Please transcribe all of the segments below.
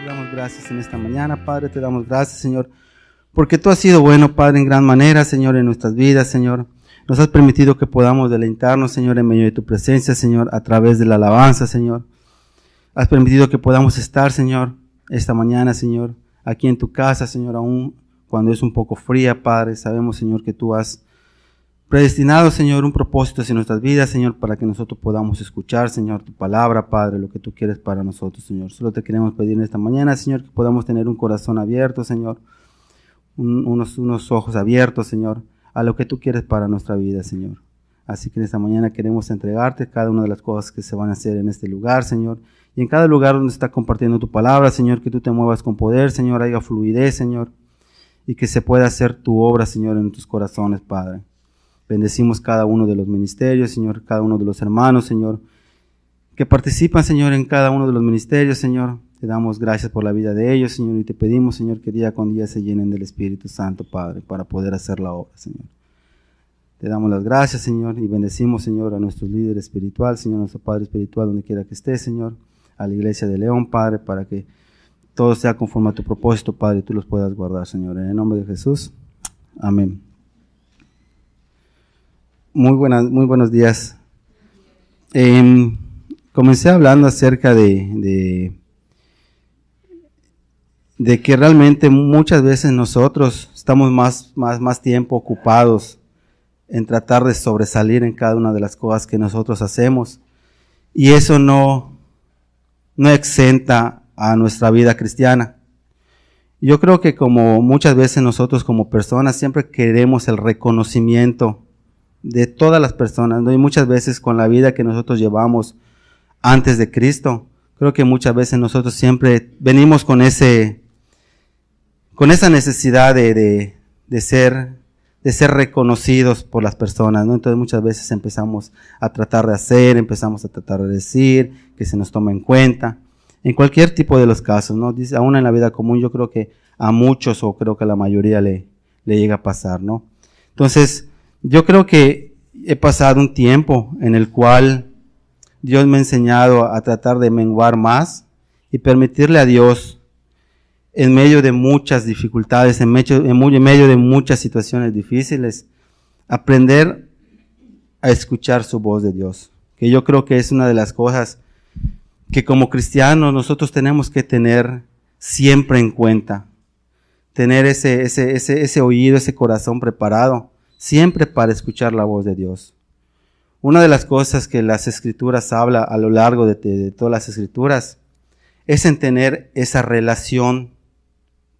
damos gracias en esta mañana, Padre, te damos gracias, Señor, porque tú has sido bueno, Padre, en gran manera, Señor, en nuestras vidas, Señor. Nos has permitido que podamos deleitarnos, Señor, en medio de tu presencia, Señor, a través de la alabanza, Señor. Has permitido que podamos estar, Señor, esta mañana, Señor, aquí en tu casa, Señor, aún cuando es un poco fría, Padre. Sabemos, Señor, que tú has predestinado, Señor, un propósito en nuestras vidas, Señor, para que nosotros podamos escuchar, Señor, tu palabra, Padre, lo que tú quieres para nosotros, Señor. Solo te queremos pedir en esta mañana, Señor, que podamos tener un corazón abierto, Señor, unos ojos abiertos, Señor, a lo que tú quieres para nuestra vida, Señor. Así que en esta mañana queremos entregarte cada una de las cosas que se van a hacer en este lugar, Señor, y en cada lugar donde se está compartiendo tu palabra, Señor, que tú te muevas con poder, Señor, haya fluidez, Señor, y que se pueda hacer tu obra, Señor, en tus corazones, Padre. Bendecimos cada uno de los ministerios, Señor, cada uno de los hermanos, Señor, que participan, Señor, en cada uno de los ministerios, Señor. Te damos gracias por la vida de ellos, Señor, y te pedimos, Señor, que día con día se llenen del Espíritu Santo, Padre, para poder hacer la obra, Señor. Te damos las gracias, Señor, y bendecimos, Señor, a nuestro líder espiritual, Señor, nuestro Padre espiritual, donde quiera que esté, Señor, a la iglesia de León, Padre, para que todo sea conforme a tu propósito, Padre, y tú los puedas guardar, Señor. En el nombre de Jesús, amén. Muy buenos días. Comencé hablando acerca de que realmente muchas veces nosotros estamos más tiempo ocupados en tratar de sobresalir en cada una de las cosas que nosotros hacemos, y eso no exenta a nuestra vida cristiana. Yo creo que como muchas veces nosotros como personas siempre queremos el reconocimiento de todas las personas, ¿no? Y muchas veces con la vida que nosotros llevamos antes de Cristo, creo que muchas veces nosotros siempre venimos con esa necesidad de ser reconocidos por las personas, ¿no? Entonces muchas veces empezamos a tratar de hacer, empezamos a tratar de decir, que se nos tome en cuenta, en cualquier tipo de los casos, ¿no? Dice, aún en la vida común, yo creo que a muchos, o creo que a la mayoría le llega a pasar, ¿no? Entonces, yo creo que he pasado un tiempo en el cual Dios me ha enseñado a tratar de menguar más y permitirle a Dios, en medio de muchas dificultades, en medio de muchas situaciones difíciles, aprender a escuchar su voz de Dios. Que yo creo que es una de las cosas que como cristianos nosotros tenemos que tener siempre en cuenta. Tener ese oído, ese corazón preparado, siempre para escuchar la voz de Dios. Una de las cosas que las Escrituras habla a lo largo de todas las Escrituras es en tener esa relación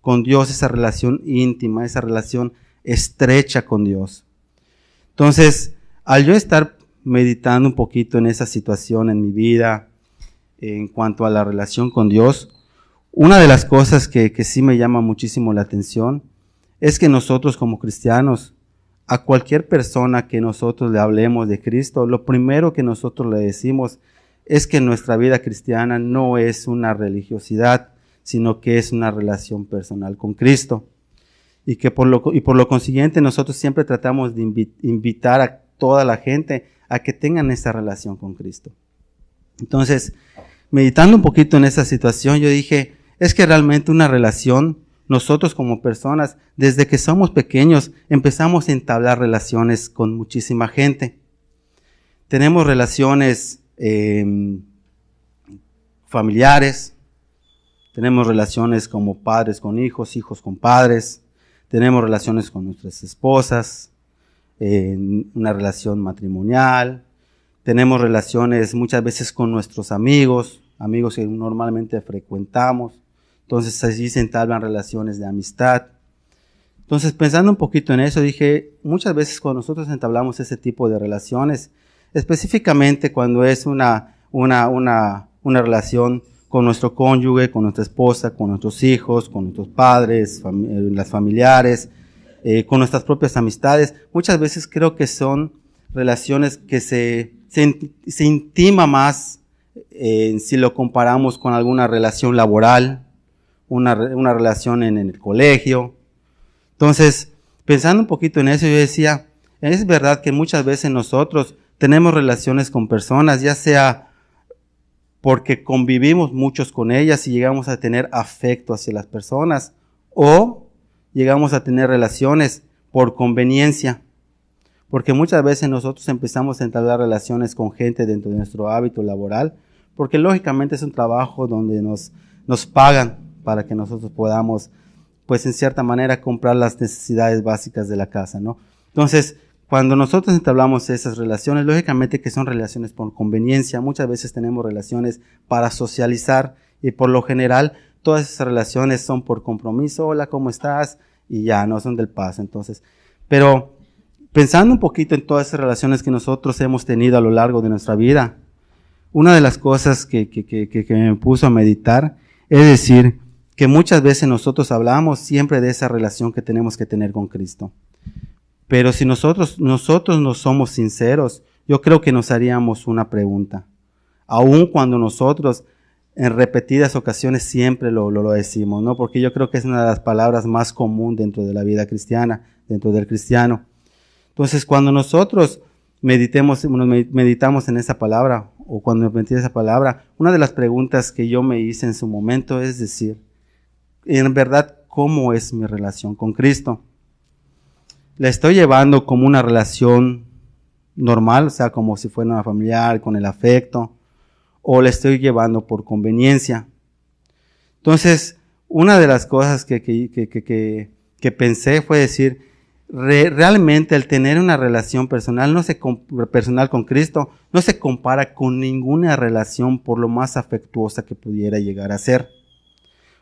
con Dios, esa relación íntima, esa relación estrecha con Dios. Entonces, al yo estar meditando un poquito en esa situación en mi vida, en cuanto a la relación con Dios, una de las cosas que sí me llama muchísimo la atención es que nosotros como cristianos, a cualquier persona que nosotros le hablemos de Cristo, lo primero que nosotros le decimos es que nuestra vida cristiana no es una religiosidad, sino que es una relación personal con Cristo. Y que por lo consiguiente nosotros siempre tratamos de invitar a toda la gente a que tengan esa relación con Cristo. Entonces, meditando un poquito en esa situación, yo dije, es que realmente una relación, nosotros como personas, desde que somos pequeños, empezamos a entablar relaciones con muchísima gente. Tenemos relaciones familiares, tenemos relaciones como padres con hijos, hijos con padres, tenemos relaciones con nuestras esposas, una relación matrimonial, tenemos relaciones muchas veces con nuestros amigos que normalmente frecuentamos. Entonces allí se entablan relaciones de amistad. Entonces pensando un poquito en eso, dije, muchas veces cuando nosotros entablamos ese tipo de relaciones, específicamente cuando es una relación con nuestro cónyuge, con nuestra esposa, con nuestros hijos, con nuestros padres, las familiares, con nuestras propias amistades, muchas veces creo que son relaciones que se intima más si lo comparamos con alguna relación laboral, una relación en el colegio. Entonces, pensando un poquito en eso, yo decía, es verdad que muchas veces nosotros tenemos relaciones con personas, ya sea porque convivimos muchos con ellas y llegamos a tener afecto hacia las personas, o llegamos a tener relaciones por conveniencia, porque muchas veces nosotros empezamos a entablar relaciones con gente dentro de nuestro hábito laboral, porque lógicamente es un trabajo donde nos pagan para que nosotros podamos, pues en cierta manera, comprar las necesidades básicas de la casa, ¿no? Entonces, cuando nosotros entablamos esas relaciones, lógicamente que son relaciones por conveniencia, muchas veces tenemos relaciones para socializar y por lo general todas esas relaciones son por compromiso, hola, ¿cómo estás? Y ya, no son del paso, entonces, pero pensando un poquito en todas esas relaciones que nosotros hemos tenido a lo largo de nuestra vida, una de las cosas que me puso a meditar es decir, que muchas veces nosotros hablamos siempre de esa relación que tenemos que tener con Cristo. Pero si nosotros no somos sinceros, yo creo que nos haríamos una pregunta. Aun cuando nosotros en repetidas ocasiones siempre lo decimos, ¿no? Porque yo creo que es una de las palabras más común dentro de la vida cristiana, dentro del cristiano. Entonces, cuando nosotros meditamos en esa palabra, o cuando medité esa palabra, una de las preguntas que yo me hice en su momento es decir, en verdad, ¿cómo es mi relación con Cristo? ¿La estoy llevando como una relación normal, o sea, como si fuera una familiar, con el afecto, o la estoy llevando por conveniencia? Entonces, una de las cosas que pensé fue decir, realmente el tener una relación personal, personal con Cristo, no se compara con ninguna relación por lo más afectuosa que pudiera llegar a ser.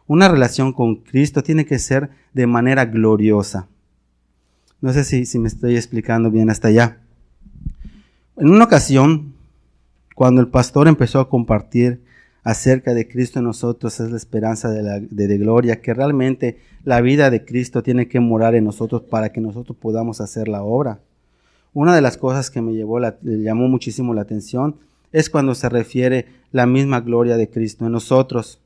Una relación con Cristo tiene que ser de manera gloriosa. No sé si me estoy explicando bien hasta allá. En una ocasión, cuando el pastor empezó a compartir acerca de Cristo en nosotros es la esperanza de gloria, que realmente la vida de Cristo tiene que morar en nosotros para que nosotros podamos hacer la obra. Una de las cosas que me llamó muchísimo la atención es cuando se refiere la misma gloria de Cristo en nosotros.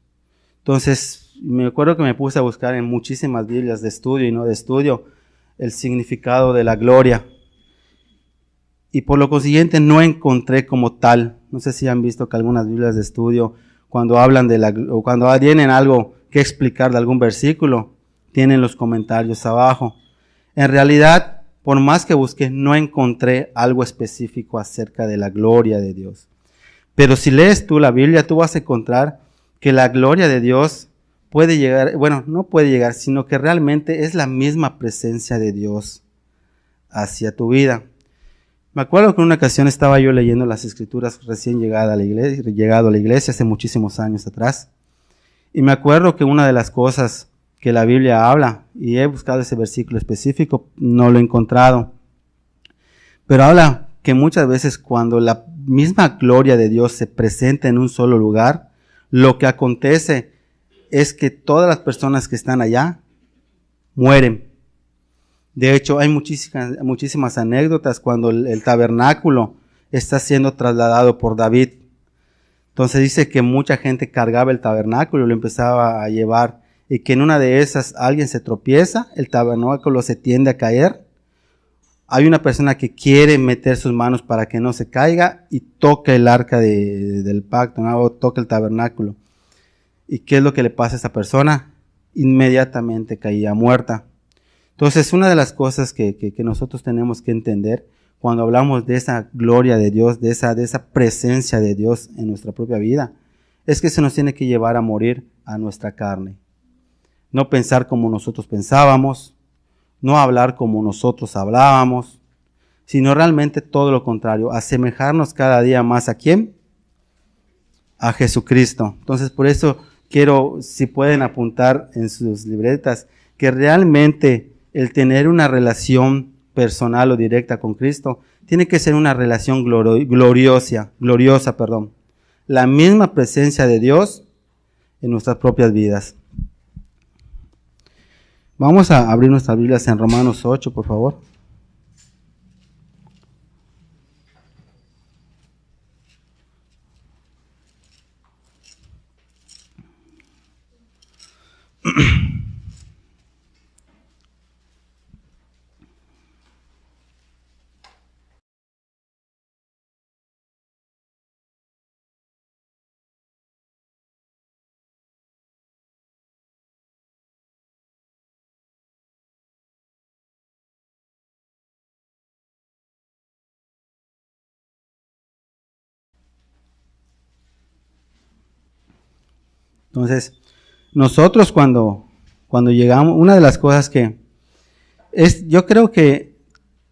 Entonces, me acuerdo que me puse a buscar en muchísimas Biblias de estudio y no de estudio el significado de la gloria. Y por lo consiguiente no encontré como tal. No sé si han visto que algunas Biblias de estudio, cuando hablan o cuando tienen algo que explicar de algún versículo, tienen los comentarios abajo. En realidad, por más que busqué, no encontré algo específico acerca de la gloria de Dios. Pero si lees tú la Biblia, tú vas a encontrar que la gloria de Dios puede llegar, bueno, no puede llegar, sino que realmente es la misma presencia de Dios hacia tu vida. Me acuerdo que en una ocasión estaba yo leyendo las escrituras recién llegado a la iglesia hace muchísimos años atrás. Y me acuerdo que una de las cosas que la Biblia habla, y he buscado ese versículo específico, no lo he encontrado, pero habla que muchas veces cuando la misma gloria de Dios se presenta en un solo lugar, lo que acontece es que todas las personas que están allá mueren. De hecho, hay muchísimas anécdotas cuando el tabernáculo está siendo trasladado por David. Entonces dice que mucha gente cargaba el tabernáculo y lo empezaba a llevar, y que en una de esas alguien se tropieza, el tabernáculo se tiende a caer. Hay una persona que quiere meter sus manos para que no se caiga y toca el arca del pacto, ¿no? O toca el tabernáculo. ¿Y qué es lo que le pasa a esa persona? Inmediatamente caía muerta. Entonces, una de las cosas que nosotros tenemos que entender cuando hablamos de esa gloria de Dios, de esa presencia de Dios en nuestra propia vida, es que se nos tiene que llevar a morir a nuestra carne. No pensar como nosotros pensábamos, no hablar como nosotros hablábamos, sino realmente todo lo contrario, asemejarnos cada día más ¿a quién? A Jesucristo. Entonces, por eso quiero, si pueden apuntar en sus libretas, que realmente el tener una relación personal o directa con Cristo tiene que ser una relación gloriosa, la misma presencia de Dios en nuestras propias vidas. Vamos a abrir nuestras Biblias en Romanos 8, por favor. Entonces, nosotros cuando llegamos, una de las cosas yo creo que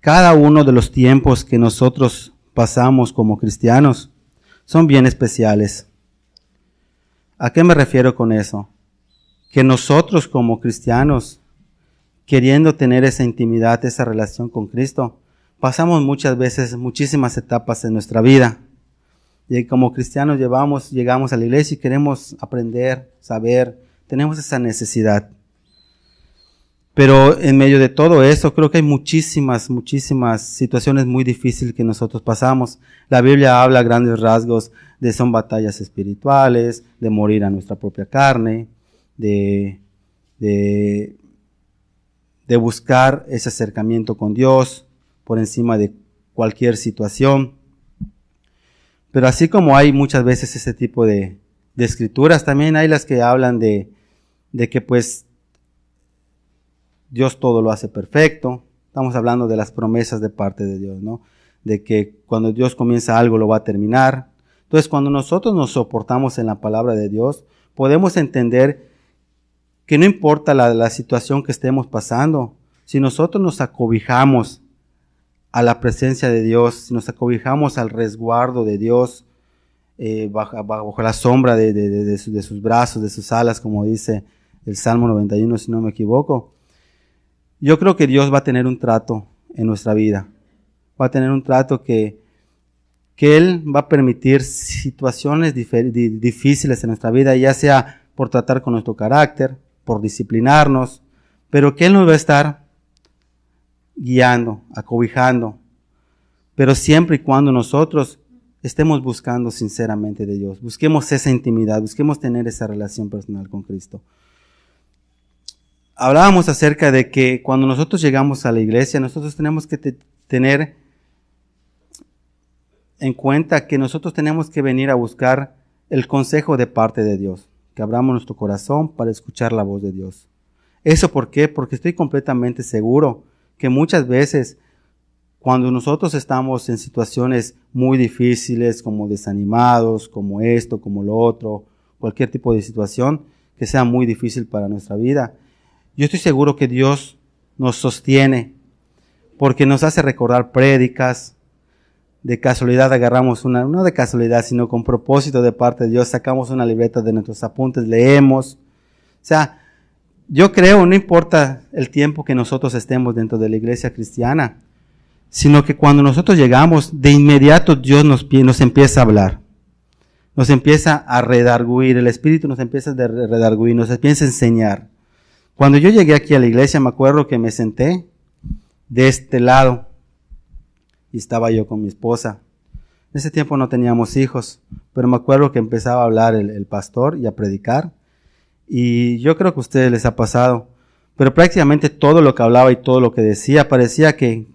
cada uno de los tiempos que nosotros pasamos como cristianos son bien especiales. ¿A qué me refiero con eso? Que nosotros como cristianos, queriendo tener esa intimidad, esa relación con Cristo, pasamos muchas veces, muchísimas etapas en nuestra vida. Y como cristianos llegamos a la iglesia y queremos aprender, saber, tenemos esa necesidad. Pero en medio de todo eso, creo que hay muchísimas situaciones muy difíciles que nosotros pasamos. La Biblia habla a grandes rasgos son batallas espirituales, de morir a nuestra propia carne, de buscar ese acercamiento con Dios por encima de cualquier situación. Pero así como hay muchas veces ese tipo de escrituras, también hay las que hablan de que pues Dios todo lo hace perfecto. Estamos hablando de las promesas de parte de Dios, ¿no? De que cuando Dios comienza algo lo va a terminar. Entonces, cuando nosotros nos soportamos en la palabra de Dios, podemos entender que no importa la situación que estemos pasando, si nosotros nos acobijamos a la presencia de Dios, si nos acobijamos al resguardo de Dios, bajo la sombra de sus brazos, de sus alas, como dice el Salmo 91, si no me equivoco, yo creo que Dios va a tener un trato en nuestra vida. Va a tener un trato que Él va a permitir situaciones difíciles en nuestra vida, ya sea por tratar con nuestro carácter, por disciplinarnos, pero que Él nos va a estar guiando, acobijando, pero siempre y cuando nosotros estemos buscando sinceramente de Dios, busquemos esa intimidad, busquemos tener esa relación personal con Cristo. Hablábamos acerca de que cuando nosotros llegamos a la iglesia, nosotros tenemos que tener en cuenta que nosotros tenemos que venir a buscar el consejo de parte de Dios, que abramos nuestro corazón para escuchar la voz de Dios. ¿Eso por qué? Porque estoy completamente seguro que muchas veces cuando nosotros estamos en situaciones muy difíciles, como desanimados, como esto, como lo otro, cualquier tipo de situación que sea muy difícil para nuestra vida, yo estoy seguro que Dios nos sostiene porque nos hace recordar prédicas. De casualidad agarramos no de casualidad, sino con propósito de parte de Dios, sacamos una libreta de nuestros apuntes, leemos. O sea, yo creo, no importa el tiempo que nosotros estemos dentro de la iglesia cristiana, sino que cuando nosotros llegamos, de inmediato Dios nos empieza a hablar. Nos empieza a redarguir, el Espíritu nos empieza a redarguir, nos empieza a enseñar. Cuando yo llegué aquí a la iglesia, me acuerdo que me senté de este lado y estaba yo con mi esposa. En ese tiempo no teníamos hijos, pero me acuerdo que empezaba a hablar el pastor y a predicar. Y yo creo que a ustedes les ha pasado, pero prácticamente todo lo que hablaba y todo lo que decía parecía que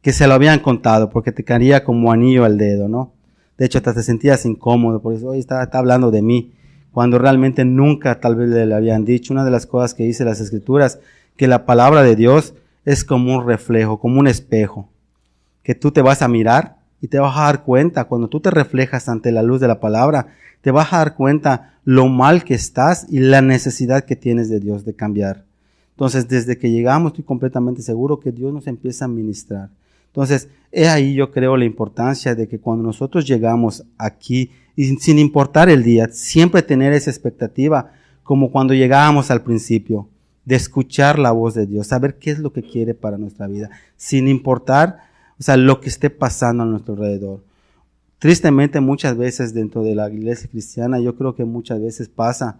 se lo habían contado, porque te caía como anillo al dedo, ¿no? De hecho, hasta te sentías incómodo, por eso hoy está hablando de mí, cuando realmente nunca tal vez le habían dicho. Una de las cosas que dice las Escrituras, que la palabra de Dios es como un reflejo, como un espejo, que tú te vas a mirar y te vas a dar cuenta, cuando tú te reflejas ante la luz de la palabra, te vas a dar cuenta lo mal que estás y la necesidad que tienes de Dios de cambiar. Entonces, desde que llegamos, estoy completamente seguro que Dios nos empieza a ministrar. Entonces, es ahí yo creo la importancia de que cuando nosotros llegamos aquí, y sin importar el día, siempre tener esa expectativa, como cuando llegábamos al principio, de escuchar la voz de Dios, saber qué es lo que quiere para nuestra vida, sin importar, lo que esté pasando a nuestro alrededor. Tristemente, muchas veces dentro de la iglesia cristiana, yo creo que muchas veces pasa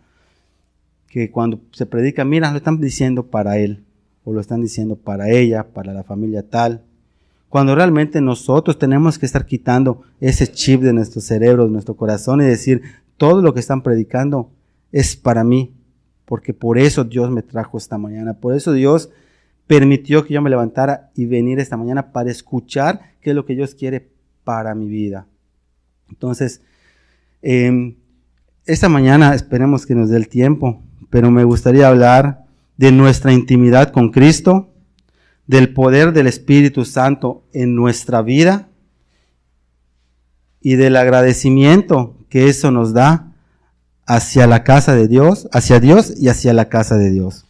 que cuando se predica, mira, lo están diciendo para él, o lo están diciendo para ella, para la familia tal, cuando realmente nosotros tenemos que estar quitando ese chip de nuestro cerebro, de nuestro corazón, y decir, todo lo que están predicando es para mí, porque por eso Dios me trajo esta mañana, por eso Dios permitió que yo me levantara y venir esta mañana para escuchar qué es lo que Dios quiere para mi vida. Entonces, esta mañana esperemos que nos dé el tiempo, pero me gustaría hablar de nuestra intimidad con Cristo, del poder del Espíritu Santo en nuestra vida y del agradecimiento que eso nos da hacia la casa de Dios, hacia Dios y hacia la casa de Dios.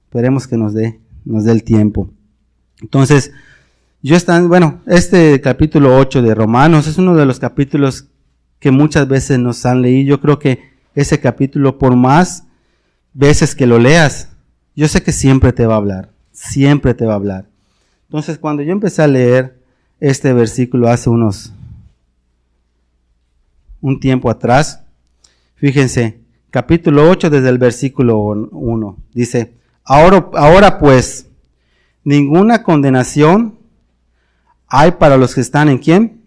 Esperemos que nos dé el tiempo. Entonces, este capítulo 8 de Romanos es uno de los capítulos que muchas veces nos han leído. Yo creo que ese capítulo, por más veces que lo leas, yo sé que siempre te va a hablar, siempre te va a hablar. Entonces, cuando yo empecé a leer este versículo hace un tiempo atrás, fíjense, capítulo 8 desde el versículo 1, dice, ahora pues, ninguna condenación hay para los que están ¿en quién?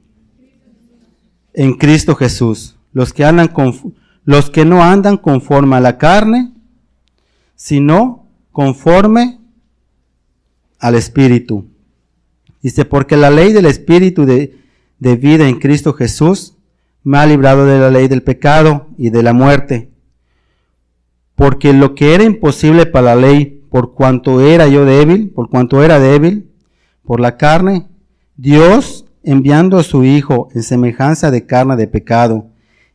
En Cristo Jesús. Los que no andan conforme a la carne, sino conforme al Espíritu. Dice, porque la ley del Espíritu de vida en Cristo Jesús me ha librado de la ley del pecado y de la muerte. Porque lo que era imposible para la ley, por cuanto era débil por la carne, Dios, enviando a su Hijo en semejanza de carne de pecado,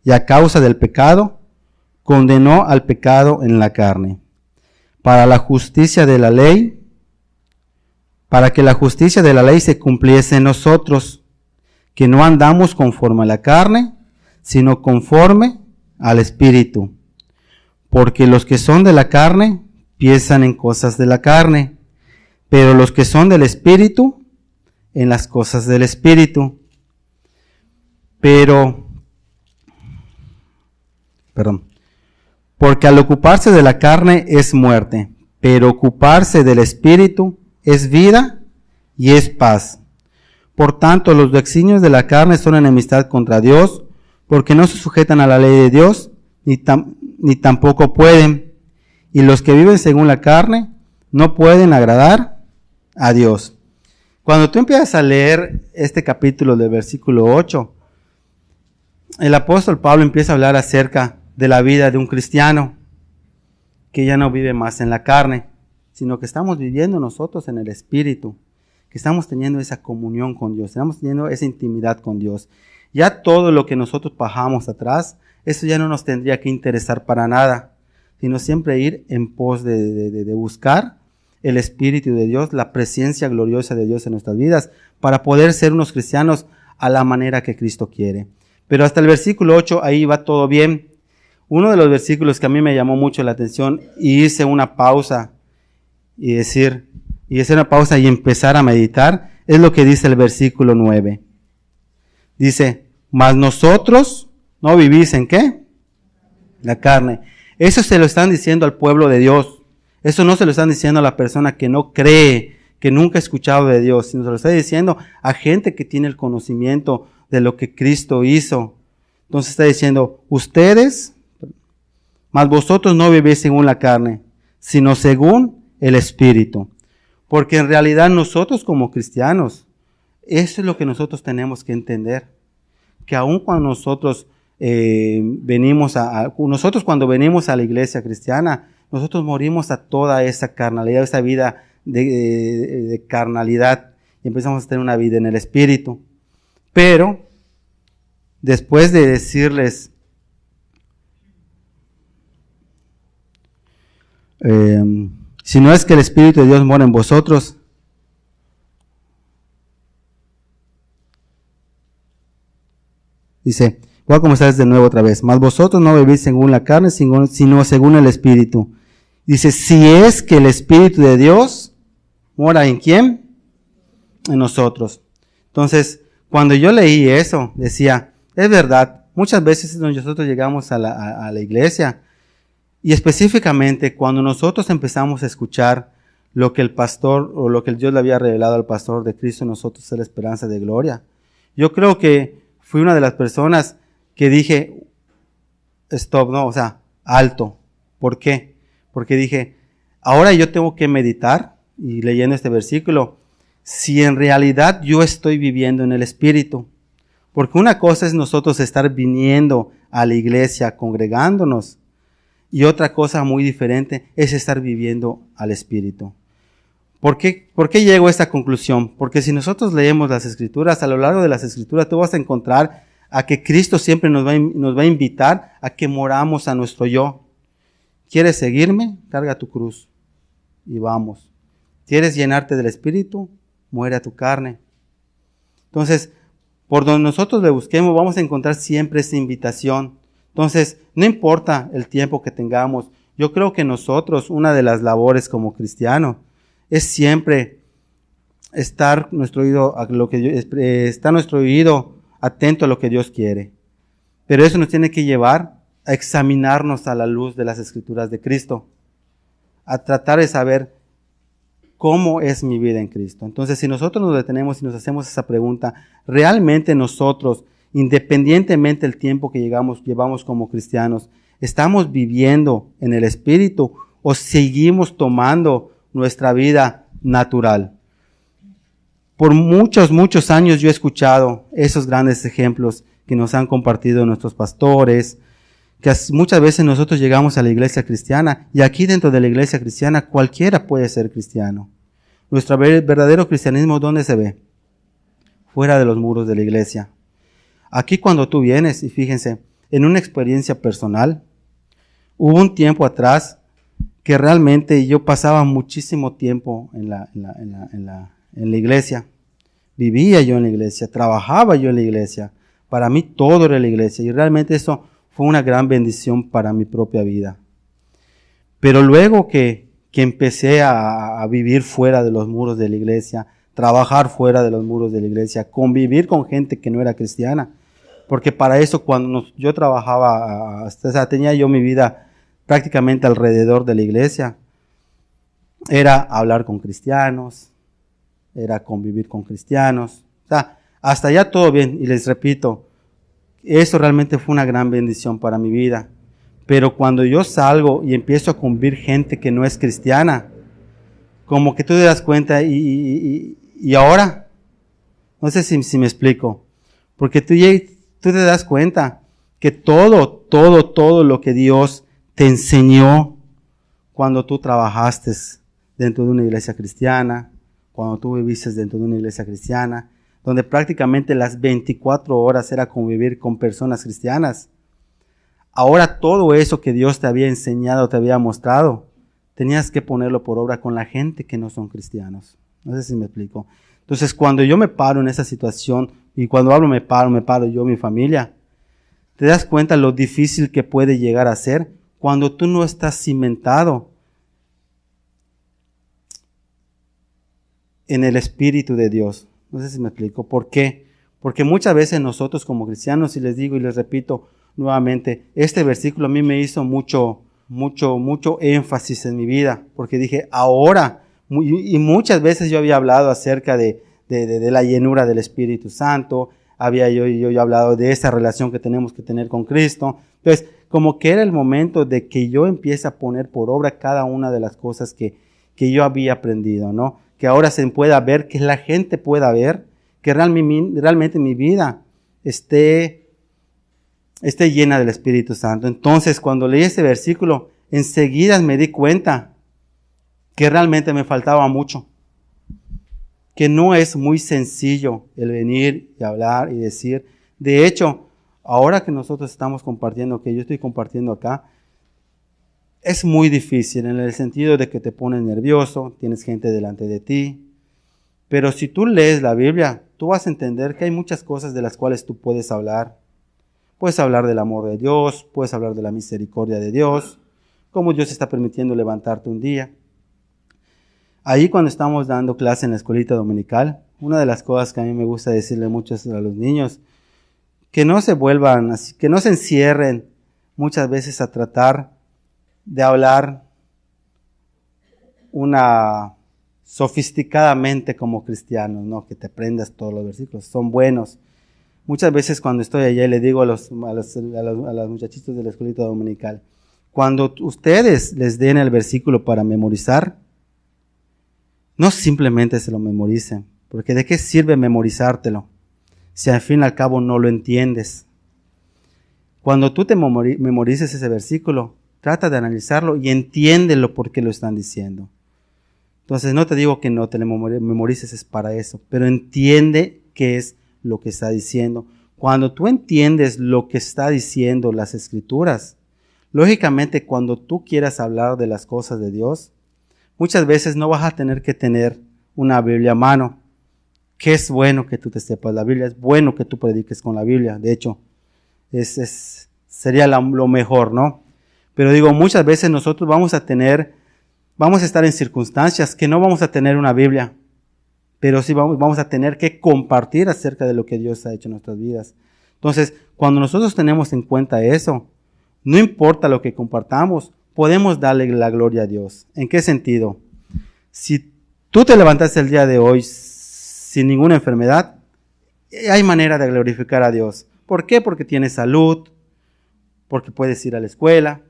y a causa del pecado, condenó al pecado en la carne, para que la justicia de la ley se cumpliese en nosotros, que no andamos conforme a la carne, sino conforme al Espíritu. Porque los que son de la carne piensan en cosas de la carne, pero los que son del Espíritu, en las cosas del Espíritu. Porque al ocuparse de la carne es muerte, pero ocuparse del Espíritu es vida y es paz. Por tanto, los designios de la carne son enemistad contra Dios, porque no se sujetan a la ley de Dios, ni tampoco pueden. Y los que viven según la carne no pueden agradar a Dios. Cuando tú empiezas a leer este capítulo del versículo 8, el apóstol Pablo empieza a hablar acerca de la vida de un cristiano que ya no vive más en la carne, sino que estamos viviendo nosotros en el Espíritu, que estamos teniendo esa comunión con Dios, estamos teniendo esa intimidad con Dios. Ya todo lo que nosotros bajamos atrás, eso ya no nos tendría que interesar para nada, sino siempre ir en pos de buscar el Espíritu de Dios, la presencia gloriosa de Dios en nuestras vidas, para poder ser unos cristianos a la manera que Cristo quiere. Pero hasta el versículo 8, ahí va todo bien. Uno de los versículos que a mí me llamó mucho la atención, y hice una pausa, y empezar a meditar, es lo que dice el versículo 9. Dice, mas nosotros no vivís ¿en qué? La carne. Eso se lo están diciendo al pueblo de Dios. Eso no se lo están diciendo a la persona que no cree, que nunca ha escuchado de Dios, sino se lo está diciendo a gente que tiene el conocimiento de lo que Cristo hizo. Entonces está diciendo, ustedes, mas vosotros no vivís según la carne, sino según el Espíritu. Porque en realidad nosotros como cristianos, eso es lo que nosotros tenemos que entender. Que aun cuando nosotros cuando venimos a la iglesia cristiana, nosotros morimos a toda esa carnalidad, esa vida de carnalidad, y empezamos a tener una vida en el Espíritu. Pero, después de decirles, si no es que el Espíritu de Dios mora en vosotros, dice, voy a comenzar de nuevo otra vez, mas vosotros no vivís según la carne, sino según el Espíritu. Dice, si es que el Espíritu de Dios mora ¿en quién? En nosotros. Entonces, cuando yo leí eso, decía, es verdad, muchas veces nosotros llegamos a la iglesia, y específicamente cuando nosotros empezamos a escuchar lo que el pastor, o lo que Dios le había revelado al pastor de Cristo en nosotros es la esperanza de gloria. Yo creo que fui una de las personas que dije, alto. ¿Por qué? Porque dije, ahora yo tengo que meditar, y leyendo este versículo, si en realidad yo estoy viviendo en el Espíritu. Porque una cosa es nosotros estar viniendo a la iglesia, congregándonos, y otra cosa muy diferente es estar viviendo al Espíritu. ¿Por qué llego a esta conclusión? Porque si nosotros leemos las Escrituras, a lo largo de las Escrituras tú vas a encontrar a que Cristo siempre nos va a invitar a que moramos a nuestro yo. ¿Quieres seguirme? Carga tu cruz y vamos. ¿Quieres llenarte del Espíritu? Muere a tu carne. Entonces, por donde nosotros le busquemos, vamos a encontrar siempre esa invitación. Entonces, no importa el tiempo que tengamos. Yo creo que nosotros, una de las labores como cristianos, es siempre estar nuestro oído atento a lo que Dios quiere. Pero eso nos tiene que llevar a examinarnos a la luz de las Escrituras de Cristo, a tratar de saber cómo es mi vida en Cristo. Entonces, si nosotros nos detenemos y nos hacemos esa pregunta, realmente nosotros, independientemente del tiempo que llevamos como cristianos, ¿estamos viviendo en el Espíritu o seguimos tomando nuestra vida natural? Por muchos años yo he escuchado esos grandes ejemplos que nos han compartido nuestros pastores, que muchas veces nosotros llegamos a la iglesia cristiana y aquí dentro de la iglesia cristiana cualquiera puede ser cristiano. Nuestro verdadero cristianismo, ¿dónde se ve? Fuera de los muros de la iglesia. Aquí cuando tú vienes, y fíjense, en una experiencia personal, hubo un tiempo atrás que realmente yo pasaba muchísimo tiempo en la iglesia. Vivía yo en la iglesia, trabajaba yo en la iglesia. Para mí todo era la iglesia y realmente eso fue una gran bendición para mi propia vida. Pero luego que empecé a vivir fuera de los muros de la iglesia, trabajar fuera de los muros de la iglesia, convivir con gente que no era cristiana, porque para eso cuando yo trabajaba, o sea, tenía yo mi vida prácticamente alrededor de la iglesia, era hablar con cristianos, era convivir con cristianos, o sea, hasta allá todo bien, y les repito, eso realmente fue una gran bendición para mi vida. Pero cuando yo salgo y empiezo a convivir gente que no es cristiana, como que tú te das cuenta, y ahora, no sé si me explico, porque tú te das cuenta que todo lo que Dios te enseñó cuando tú trabajaste dentro de una iglesia cristiana, cuando tú viviste dentro de una iglesia cristiana, donde prácticamente las 24 horas era convivir con personas cristianas. Ahora todo eso que Dios te había enseñado, te había mostrado, tenías que ponerlo por obra con la gente que no son cristianos. No sé si me explico. Entonces, cuando yo me paro en esa situación, y cuando hablo me paro yo, mi familia, te das cuenta lo difícil que puede llegar a ser cuando tú no estás cimentado en el Espíritu de Dios. No sé si me explico. ¿Por qué? Porque muchas veces nosotros como cristianos, y les digo y les repito nuevamente, este versículo a mí me hizo mucho énfasis en mi vida, porque dije, ahora, y muchas veces yo había hablado acerca de la llenura del Espíritu Santo, había yo hablado de esa relación que tenemos que tener con Cristo. Entonces, como que era el momento de que yo empiece a poner por obra cada una de las cosas que yo había aprendido, ¿no? Que ahora se pueda ver, que la gente pueda ver, que realmente mi vida esté llena del Espíritu Santo. Entonces, cuando leí ese versículo, enseguida me di cuenta que realmente me faltaba mucho, que no es muy sencillo el venir y hablar y decir. De hecho, ahora que nosotros estamos compartiendo, que yo estoy compartiendo acá, es muy difícil en el sentido de que te pones nervioso, tienes gente delante de ti. Pero si tú lees la Biblia, tú vas a entender que hay muchas cosas de las cuales tú puedes hablar. Puedes hablar del amor de Dios, puedes hablar de la misericordia de Dios, cómo Dios está permitiendo levantarte un día. Ahí cuando estamos dando clase en la escuelita dominical, una de las cosas que a mí me gusta decirle mucho a los niños, que no se vuelvan así, que no se encierren muchas veces a tratar de hablar sofisticadamente como cristianos, ¿no? Que te aprendas todos los versículos, son buenos. Muchas veces cuando estoy allá le digo a los muchachitos de la escuelita dominical, cuando ustedes les den el versículo para memorizar, no simplemente se lo memoricen, porque ¿de qué sirve memorizártelo si al fin y al cabo no lo entiendes? Cuando tú te memorices ese versículo, trata de analizarlo y entiéndelo por qué lo están diciendo. Entonces no te digo que no te lo memorices, es para eso, pero entiende qué es lo que está diciendo. Cuando tú entiendes lo que está diciendo las Escrituras, lógicamente cuando tú quieras hablar de las cosas de Dios, muchas veces no vas a tener que tener una Biblia a mano. Que es bueno que tú te sepas la Biblia, es bueno que tú prediques con la Biblia. De hecho, sería lo mejor, ¿no? Pero digo, muchas veces nosotros vamos a estar en circunstancias que no vamos a tener una Biblia, pero sí vamos a tener que compartir acerca de lo que Dios ha hecho en nuestras vidas. Entonces, cuando nosotros tenemos en cuenta eso, no importa lo que compartamos, podemos darle la gloria a Dios. ¿En qué sentido? Si tú te levantaste el día de hoy sin ninguna enfermedad, hay manera de glorificar a Dios. ¿Por qué? Porque tienes salud, porque puedes ir a la escuela.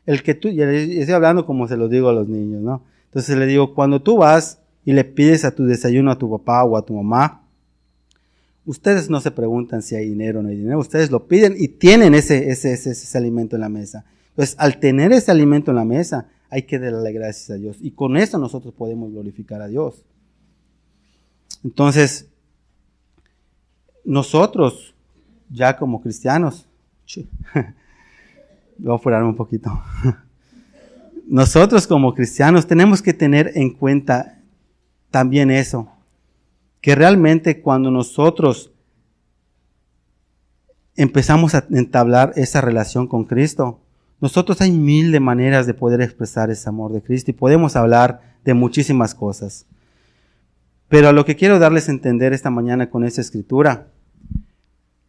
Y estoy hablando como se lo digo a los niños, ¿no? Entonces le digo, cuando tú vas y le pides a tu desayuno a tu papá o a tu mamá, ustedes no se preguntan si hay dinero o no hay dinero, ustedes lo piden y tienen ese alimento en la mesa. Entonces, al tener ese alimento en la mesa, hay que darle gracias a Dios. Y con eso nosotros podemos glorificar a Dios. Entonces, nosotros, ya como cristianos, voy a apurarme un poquito. Nosotros como cristianos tenemos que tener en cuenta también eso, que realmente cuando nosotros empezamos a entablar esa relación con Cristo, nosotros hay mil de maneras de poder expresar ese amor de Cristo y podemos hablar de muchísimas cosas. Pero a lo que quiero darles a entender esta mañana con esta escritura,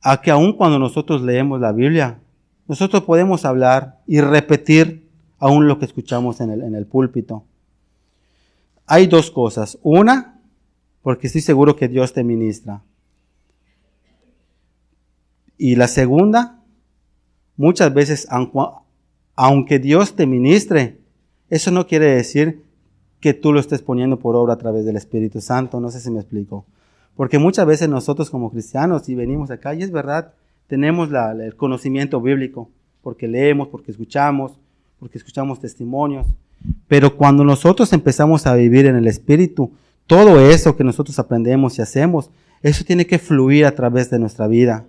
a que aun cuando nosotros leemos la Biblia, nosotros podemos hablar y repetir aún lo que escuchamos en el púlpito. Hay dos cosas. Una, porque estoy seguro que Dios te ministra. Y la segunda, muchas veces, aunque Dios te ministre, eso no quiere decir que tú lo estés poniendo por obra a través del Espíritu Santo. No sé si me explico. Porque muchas veces nosotros como cristianos, y venimos acá, y es verdad, tenemos el conocimiento bíblico, porque leemos, porque escuchamos testimonios. Pero cuando nosotros empezamos a vivir en el Espíritu, todo eso que nosotros aprendemos y hacemos, eso tiene que fluir a través de nuestra vida.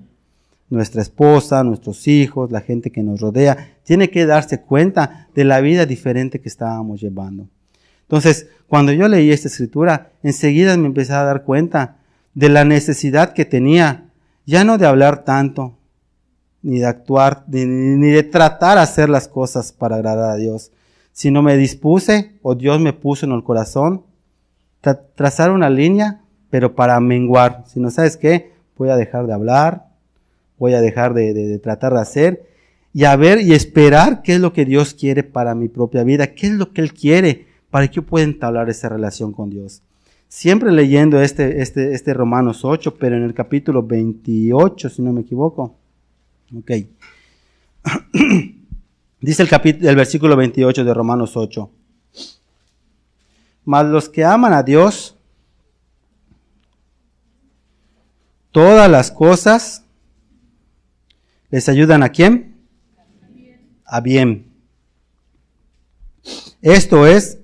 Nuestra esposa, nuestros hijos, la gente que nos rodea, tiene que darse cuenta de la vida diferente que estábamos llevando. Entonces, cuando yo leí esta escritura, enseguida me empecé a dar cuenta de la necesidad que tenía, ya no de hablar tanto, ni de actuar, ni de tratar de hacer las cosas para agradar a Dios, sino me dispuse, o Dios me puso en el corazón, trazar una línea, pero para menguar. Si no, ¿sabes qué? Voy a dejar de hablar, voy a dejar de tratar de hacer, y a ver y esperar qué es lo que Dios quiere para mi propia vida, qué es lo que Él quiere para que yo pueda entablar esa relación con Dios. Siempre leyendo este Romanos 8, pero en el capítulo 28, si no me equivoco. Ok. Dice el versículo 28 de Romanos 8. Mas los que aman a Dios, todas las cosas les ayudan ¿a quién? A bien. Esto es,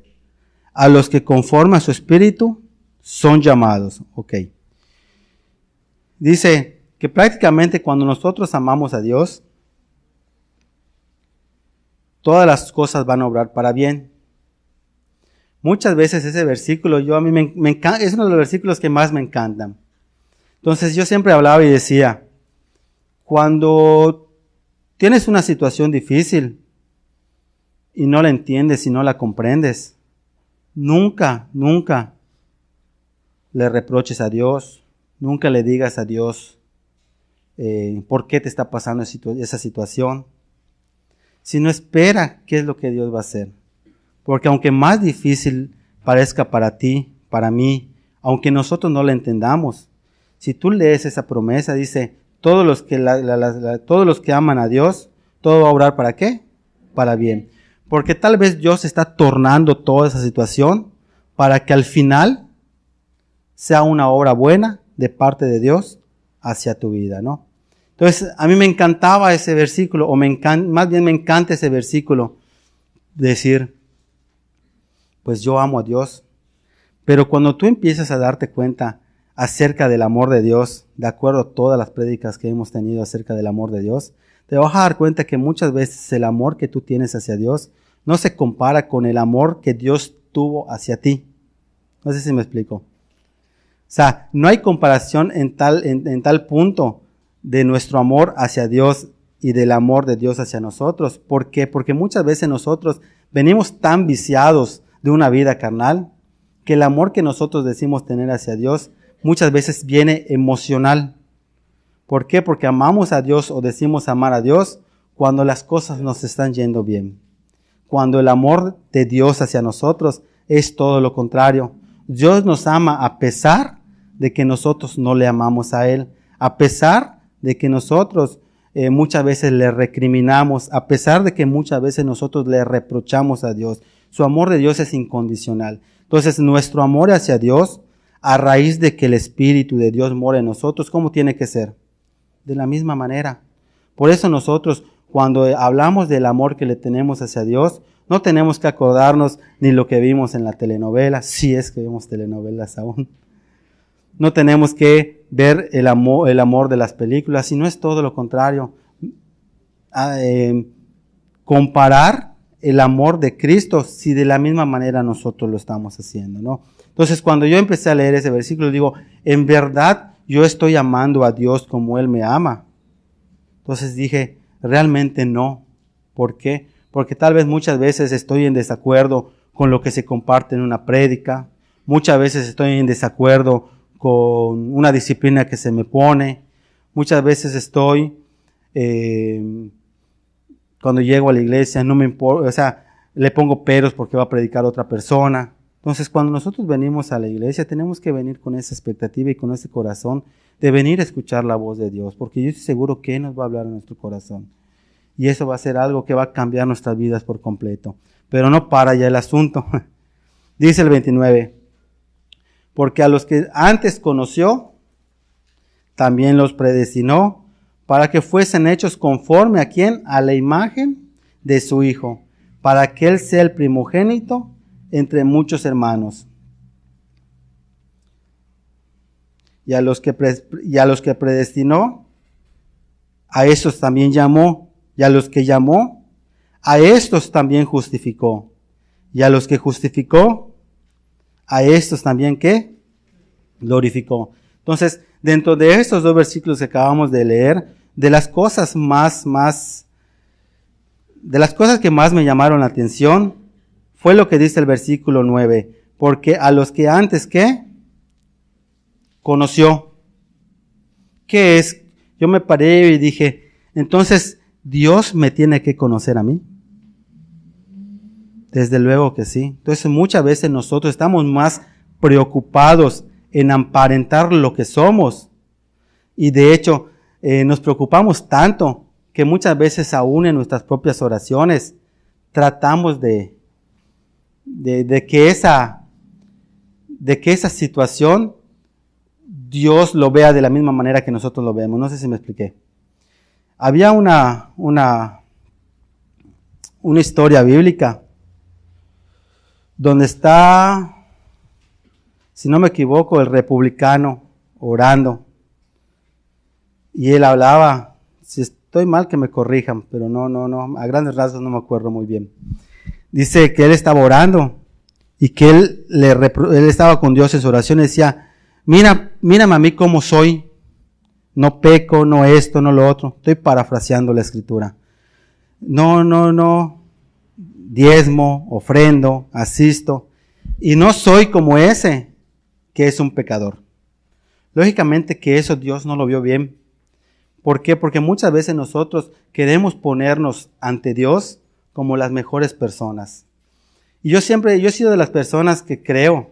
a los que conforme a su espíritu son llamados. Ok. Dice que prácticamente cuando nosotros amamos a Dios, todas las cosas van a obrar para bien. Muchas veces ese versículo, a mí me encanta, es uno de los versículos que más me encantan. Entonces yo siempre hablaba y decía, cuando tienes una situación difícil y no la entiendes y no la comprendes, nunca le reproches a Dios, nunca le digas a Dios por qué te está pasando esa situación, sino espera qué es lo que Dios va a hacer. Porque aunque más difícil parezca para ti, para mí, aunque nosotros no la entendamos, si tú lees esa promesa, dice, todos los que aman a Dios, todo va a obrar ¿para qué? Para bien. Porque tal vez Dios está tornando toda esa situación para que al final sea una obra buena de parte de Dios hacia tu vida, ¿no? Entonces, a mí me encantaba ese versículo, más bien me encanta ese versículo, decir, pues yo amo a Dios. Pero cuando tú empiezas a darte cuenta, acerca del amor de Dios, de acuerdo a todas las prédicas que hemos tenido acerca del amor de Dios, te vas a dar cuenta que muchas veces el amor que tú tienes hacia Dios no se compara con el amor que Dios tuvo hacia ti. No sé si me explico. O sea, no hay comparación en tal punto de nuestro amor hacia Dios y del amor de Dios hacia nosotros. ¿Por qué? Porque muchas veces nosotros venimos tan viciados de una vida carnal que el amor que nosotros decimos tener hacia Dios muchas veces viene emocional. ¿Por qué? Porque amamos a Dios o decimos amar a Dios cuando las cosas nos están yendo bien. Cuando el amor de Dios hacia nosotros es todo lo contrario. Dios nos ama a pesar de que nosotros no le amamos a Él. A pesar de que nosotros muchas veces le recriminamos. A pesar de que muchas veces nosotros le reprochamos a Dios. Su amor de Dios es incondicional. Entonces nuestro amor hacia Dios, a raíz de que el Espíritu de Dios mora en nosotros, ¿cómo tiene que ser? De la misma manera. Por eso nosotros, cuando hablamos del amor que le tenemos hacia Dios, no tenemos que acordarnos ni lo que vimos en la telenovela, si es que vemos telenovelas aún. No tenemos que ver el amor de las películas, sino es todo lo contrario. Comparar el amor de Cristo, si de la misma manera nosotros lo estamos haciendo, ¿no? Entonces, cuando yo empecé a leer ese versículo, digo, en verdad yo estoy amando a Dios como Él me ama. Entonces dije, realmente no. ¿Por qué? Porque tal vez muchas veces estoy en desacuerdo con lo que se comparte en una prédica. Muchas veces estoy en desacuerdo con una disciplina que se me pone. Muchas veces estoy, cuando llego a la iglesia, no me importa, o sea, le pongo peros porque va a predicar otra persona. Entonces, cuando nosotros venimos a la iglesia, tenemos que venir con esa expectativa y con ese corazón de venir a escuchar la voz de Dios, porque yo estoy seguro que Él nos va a hablar en nuestro corazón. Y eso va a ser algo que va a cambiar nuestras vidas por completo. Pero no para ya el asunto. Dice el 29, porque a los que antes conoció, también los predestinó, para que fuesen hechos conforme a ¿quién? A la imagen de su Hijo, para que Él sea el primogénito entre muchos hermanos. Y a los que predestinó, a esos también llamó. Y a los que llamó, a estos también justificó. Y a los que justificó, a estos también ¿qué? Glorificó. Entonces, dentro de estos dos versículos que acabamos de leer, de las cosas que más me llamaron la atención, fue lo que dice el versículo 9. Porque a los que antes ¿qué? Conoció. ¿Qué es? Yo me paré y dije, entonces, ¿Dios me tiene que conocer a mí? Desde luego que sí. Entonces muchas veces nosotros estamos más preocupados en aparentar lo que somos. Y de hecho nos preocupamos tanto que muchas veces aún en nuestras propias oraciones tratamos de que esa situación Dios lo vea de la misma manera que nosotros lo vemos. No sé si me expliqué. Había una historia bíblica donde está, si no me equivoco, el republicano orando. Y él hablaba, si estoy mal que me corrijan, pero no, a grandes rasgos no me acuerdo muy bien. Dice que él estaba orando y que él estaba con Dios en su oración y decía, mírame a mí cómo soy. No peco, no esto, no lo otro. Estoy parafraseando la escritura. No. Diezmo, ofrendo, asisto. Y no soy como ese que es un pecador. Lógicamente que eso Dios no lo vio bien. ¿Por qué? Porque muchas veces nosotros queremos ponernos ante Dios como las mejores personas. Y yo he sido de las personas que creo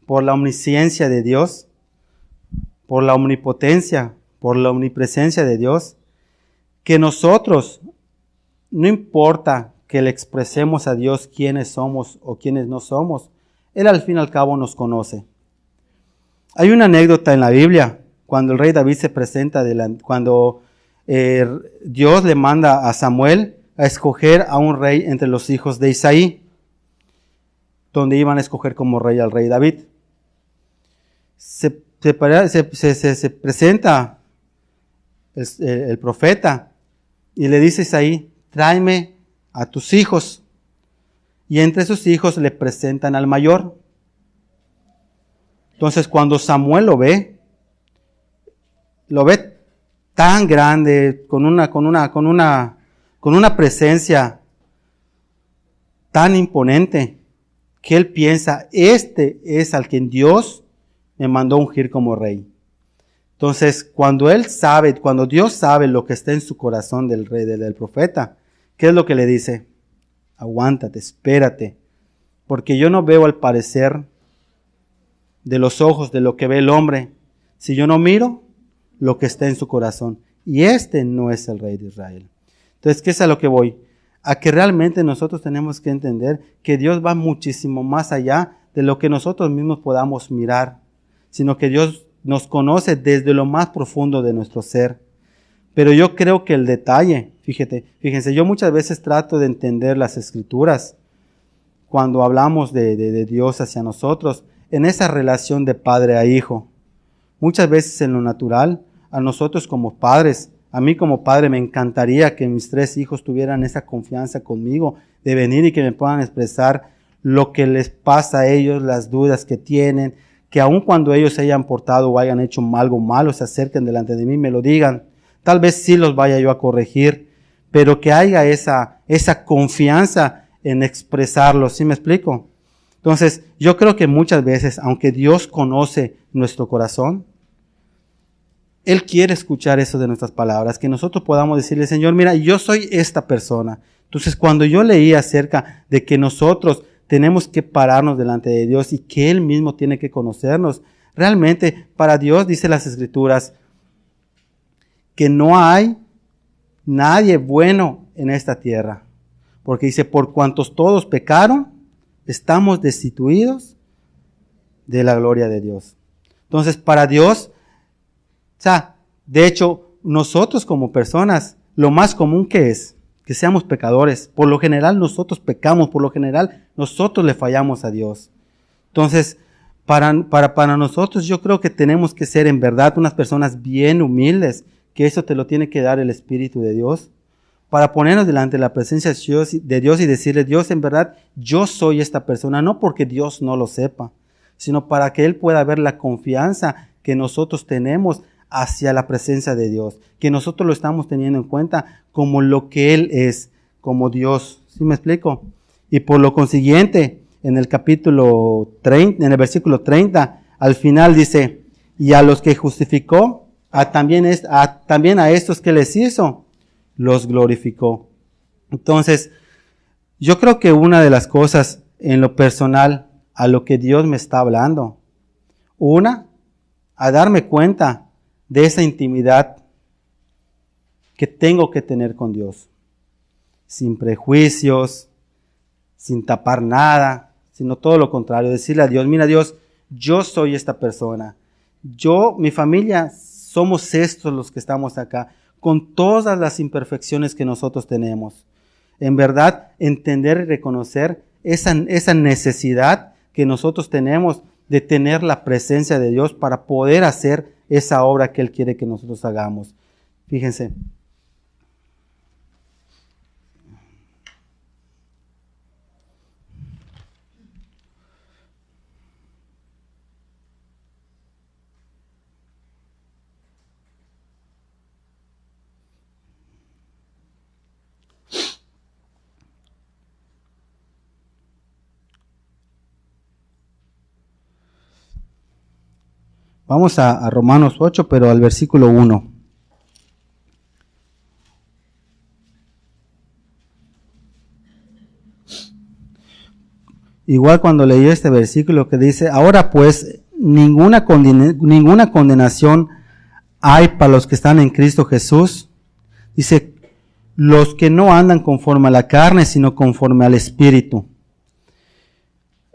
por la omnisciencia de Dios, por la omnipotencia, por la omnipresencia de Dios, que nosotros, no importa que le expresemos a Dios quiénes somos o quiénes no somos, Él al fin y al cabo nos conoce. Hay una anécdota en la Biblia, cuando el rey David se presenta, cuando Dios le manda a Samuel a escoger a un rey entre los hijos de Isaí, donde iban a escoger como rey al rey David. se presenta el profeta y le dice a Isaí, tráeme a tus hijos. Y entre sus hijos le presentan al mayor. Entonces cuando Samuel lo ve tan grande, con una presencia tan imponente, que él piensa, este es al quien Dios me mandó ungir como rey. Entonces, cuando Dios sabe lo que está en su corazón del rey, del profeta, ¿qué es lo que le dice? Aguántate, espérate, porque yo no veo al parecer de los ojos de lo que ve el hombre, si yo no miro lo que está en su corazón. Y este no es el rey de Israel. Entonces, ¿qué es a lo que voy? A que realmente nosotros tenemos que entender que Dios va muchísimo más allá de lo que nosotros mismos podamos mirar, sino que Dios nos conoce desde lo más profundo de nuestro ser. Pero yo creo que el detalle, fíjense, yo muchas veces trato de entender las Escrituras cuando hablamos de Dios hacia nosotros, en esa relación de padre a hijo. Muchas veces en lo natural, a nosotros como padres, a mí como padre me encantaría que mis 3 hijos tuvieran esa confianza conmigo, de venir y que me puedan expresar lo que les pasa a ellos, las dudas que tienen, que aun cuando ellos se hayan portado o hayan hecho algo malo, se acerquen delante de mí y me lo digan. Tal vez sí los vaya yo a corregir, pero que haya esa confianza en expresarlo. ¿Sí me explico? Entonces, yo creo que muchas veces, aunque Dios conoce nuestro corazón, Él quiere escuchar eso de nuestras palabras, que nosotros podamos decirle, Señor, mira, yo soy esta persona. Entonces, cuando yo leí acerca de que nosotros tenemos que pararnos delante de Dios y que Él mismo tiene que conocernos, realmente para Dios, dice las Escrituras, que no hay nadie bueno en esta tierra. Porque dice, por cuantos todos pecaron, estamos destituidos de la gloria de Dios. Entonces, para Dios, de hecho, nosotros como personas, lo más común que es, que seamos pecadores. Por lo general nosotros pecamos, por lo general nosotros le fallamos a Dios. Entonces, para nosotros yo creo que tenemos que ser en verdad unas personas bien humildes, que eso te lo tiene que dar el Espíritu de Dios, para ponernos delante de la presencia de Dios y decirle, Dios, en verdad, yo soy esta persona, no porque Dios no lo sepa, sino para que Él pueda ver la confianza que nosotros tenemos hacia la presencia de Dios, que nosotros lo estamos teniendo en cuenta como lo que Él es, como Dios. ¿Sí me explico? Y por lo consiguiente, en el capítulo 30, en el versículo 30, al final dice, y a los que justificó, también a estos que les hizo, los glorificó. Entonces, yo creo que una de las cosas en lo personal a lo que Dios me está hablando, a darme cuenta de esa intimidad que tengo que tener con Dios, sin prejuicios, sin tapar nada, sino todo lo contrario, decirle a Dios, mira Dios, yo soy esta persona, mi familia, somos estos los que estamos acá, con todas las imperfecciones que nosotros tenemos. En verdad, entender y reconocer esa necesidad que nosotros tenemos de tener la presencia de Dios para poder hacer esa obra que Él quiere que nosotros hagamos. Fíjense. Vamos a Romanos 8, pero al versículo 1. Igual cuando leí este versículo que dice, ahora pues ninguna condenación hay para los que están en Cristo Jesús. Dice, los que no andan conforme a la carne, sino conforme al Espíritu.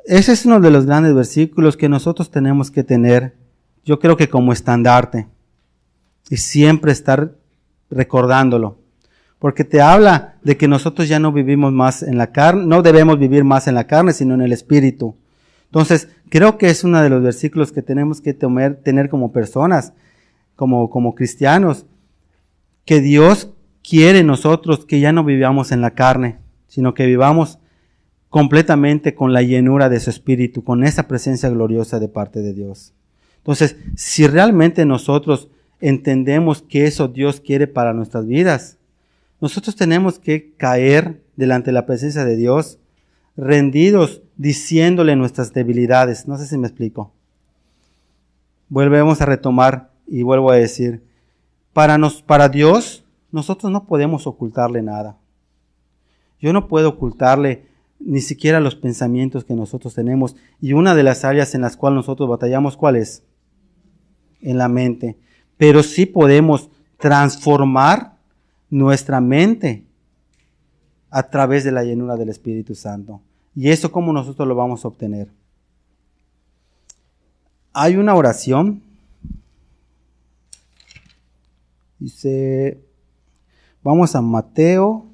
Ese es uno de los grandes versículos que nosotros tenemos que tener, yo creo que como estandarte, y siempre estar recordándolo, porque te habla de que nosotros ya no vivimos más en la carne, no debemos vivir más en la carne, sino en el Espíritu. Entonces, creo que es uno de los versículos que tenemos que tener como personas, como cristianos, que Dios quiere nosotros que ya no vivamos en la carne, sino que vivamos completamente con la llenura de su Espíritu, con esa presencia gloriosa de parte de Dios. Entonces, si realmente nosotros entendemos que eso Dios quiere para nuestras vidas, nosotros tenemos que caer delante de la presencia de Dios, rendidos, diciéndole nuestras debilidades. No sé si me explico. Volvemos a retomar y vuelvo a decir, para Dios, nosotros no podemos ocultarle nada. Yo no puedo ocultarle ni siquiera los pensamientos que nosotros tenemos. Y una de las áreas en las cuales nosotros batallamos, ¿cuál es? En la mente. Pero sí podemos transformar nuestra mente a través de la llenura del Espíritu Santo. ¿Y eso cómo nosotros lo vamos a obtener? Hay una oración. Dice, vamos a Mateo.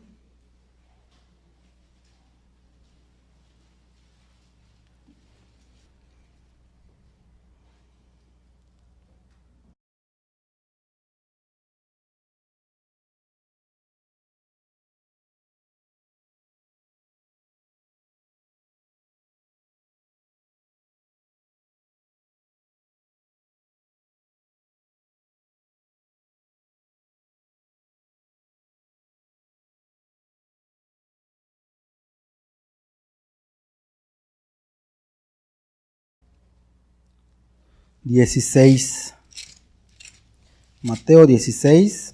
Mateo 16.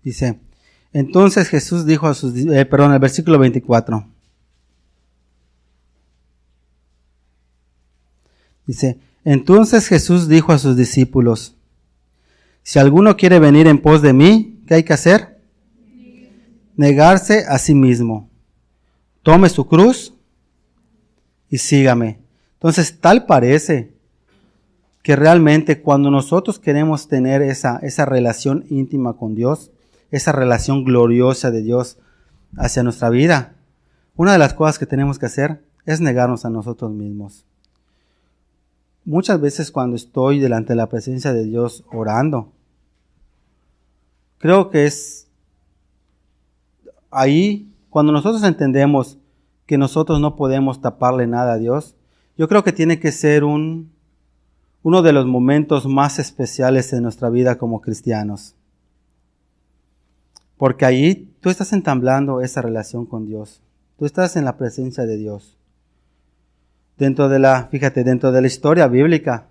Dice, entonces Jesús dijo a sus, el versículo 24. Dice, entonces Jesús dijo a sus discípulos, si alguno quiere venir en pos de mí, ¿qué hay que hacer? Negarse a sí mismo. Tome su cruz y sígame. Entonces, tal parece que realmente cuando nosotros queremos tener esa relación íntima con Dios, esa relación gloriosa de Dios hacia nuestra vida, una de las cosas que tenemos que hacer es negarnos a nosotros mismos. Muchas veces cuando estoy delante de la presencia de Dios orando, creo que es ahí cuando nosotros entendemos que nosotros no podemos taparle nada a Dios. Yo creo que tiene que ser uno de los momentos más especiales de nuestra vida como cristianos. Porque ahí tú estás entablando esa relación con Dios. Tú estás en la presencia de Dios. Dentro de la historia bíblica,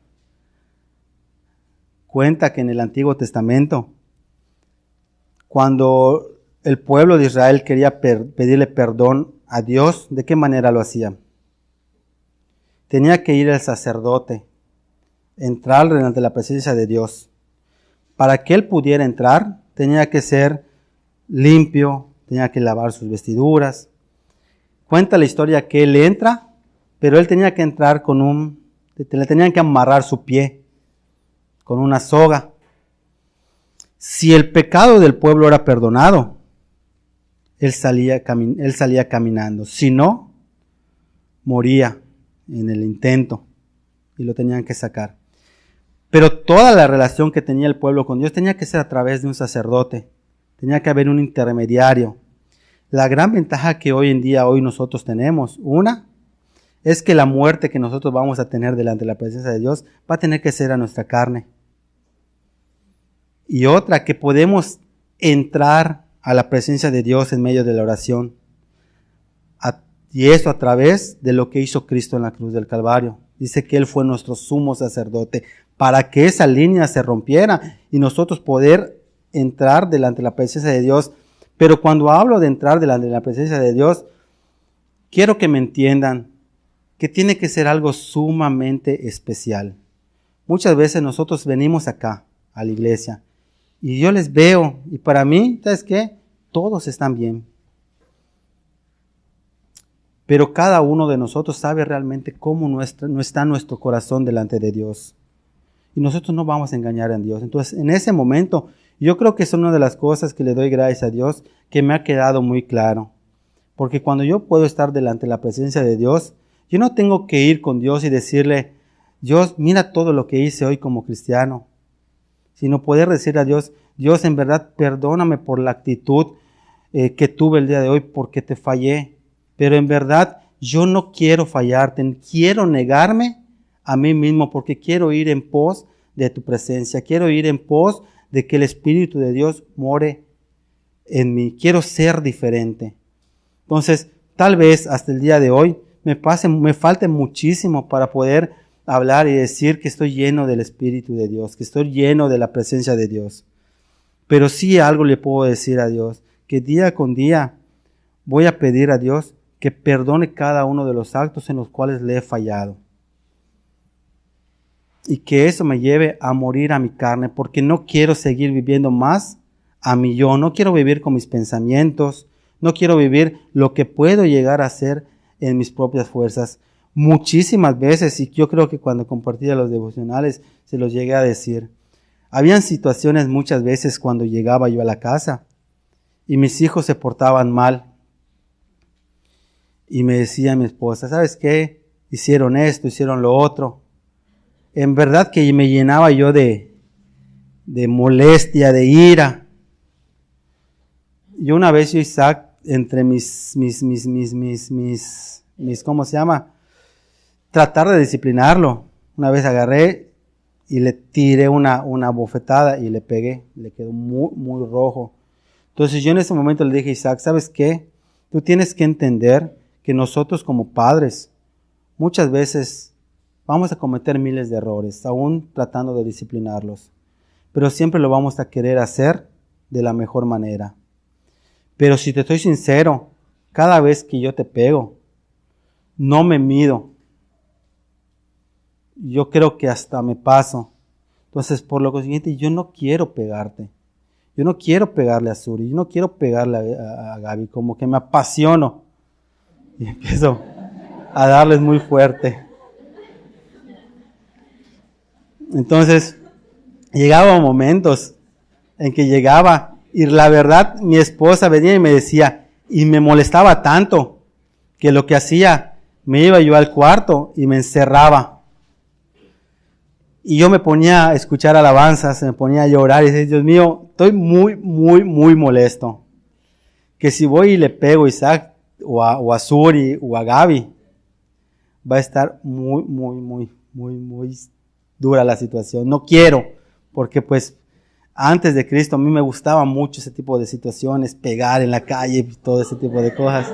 cuenta que en el Antiguo Testamento, cuando el pueblo de Israel quería pedirle perdón a Dios, ¿de qué manera lo hacía? Tenía que ir el sacerdote, entrar delante de la presencia de Dios. Para que él pudiera entrar, tenía que ser limpio, tenía que lavar sus vestiduras. Cuenta la historia que él entra, pero él tenía que entrar le tenían que amarrar su pie con una soga. Si el pecado del pueblo era perdonado, él salía caminando. Si no, moría en el intento y lo tenían que sacar. Pero toda la relación que tenía el pueblo con Dios tenía que ser a través de un sacerdote. Tenía que haber un intermediario. La gran ventaja que hoy nosotros tenemos, una, es que la muerte que nosotros vamos a tener delante de la presencia de Dios va a tener que ser a nuestra carne. Y otra, que podemos entrar a la presencia de Dios en medio de la oración. Y eso a través de lo que hizo Cristo en la cruz del Calvario. Dice que Él fue nuestro sumo sacerdote para que esa línea se rompiera y nosotros poder entrar delante de la presencia de Dios. Pero cuando hablo de entrar delante de la presencia de Dios, quiero que me entiendan que tiene que ser algo sumamente especial. Muchas veces nosotros venimos acá, a la iglesia, Y yo les veo, y para mí, ¿sabes qué? Todos están bien. Pero cada uno de nosotros sabe realmente cómo no está nuestro corazón delante de Dios. Y nosotros no vamos a engañar a Dios. Entonces, en ese momento, yo creo que es una de las cosas que le doy gracias a Dios, que me ha quedado muy claro. Porque cuando yo puedo estar delante de la presencia de Dios, yo no tengo que ir con Dios y decirle, Dios, mira todo lo que hice hoy como cristiano. Sino poder decir a Dios, Dios, en verdad, perdóname por la actitud que tuve el día de hoy, porque te fallé. Pero en verdad, yo no quiero fallarte, quiero negarme a mí mismo, porque quiero ir en pos de tu presencia, quiero ir en pos de que el Espíritu de Dios more en mí, quiero ser diferente. Entonces, tal vez hasta el día de hoy me falte muchísimo para poder hablar y decir que estoy lleno del Espíritu de Dios, que estoy lleno de la presencia de Dios. Pero sí algo le puedo decir a Dios, que día con día voy a pedir a Dios que perdone cada uno de los actos en los cuales le he fallado. Y que eso me lleve a morir a mi carne, porque no quiero seguir viviendo más a mi yo, no quiero vivir con mis pensamientos, no quiero vivir lo que puedo llegar a hacer en mis propias fuerzas. Muchísimas veces, y yo creo que cuando compartía los devocionales se los llegué a decir, habían situaciones muchas veces cuando llegaba yo a la casa y mis hijos se portaban mal. Y me decía mi esposa, ¿sabes qué? Hicieron esto, hicieron lo otro. En verdad que me llenaba yo de molestia, de ira. Y una vez yo, Isaac, entre mis, ¿cómo se llama? Tratar de disciplinarlo. Una vez agarré y le tiré una bofetada y le pegué. Le quedó muy, muy rojo. Entonces yo en ese momento le dije, Isaac, ¿sabes qué? Tú tienes que entender que nosotros como padres muchas veces vamos a cometer miles de errores, aún tratando de disciplinarlos. Pero siempre lo vamos a querer hacer de la mejor manera. Pero si te estoy sincero, cada vez que yo te pego, no me mido. Yo creo que hasta me paso. Entonces, por lo consiguiente, yo no quiero pegarte. Yo no quiero pegarle a Suri, yo no quiero pegarle a Gaby, como que me apasiono. Y empiezo a darles muy fuerte. Entonces, llegaban momentos en que llegaba y la verdad mi esposa venía y me decía, y me molestaba tanto que lo que hacía, me iba yo al cuarto y me encerraba. Y yo me ponía a escuchar alabanzas, me ponía a llorar y decía, Dios mío, estoy muy, muy, muy molesto. Que si voy y le pego a Isaac o a Suri o a Gaby, va a estar muy, muy, muy, muy, muy dura la situación. No quiero, porque pues antes de Cristo a mí me gustaba mucho ese tipo de situaciones, pegar en la calle, todo ese tipo de cosas.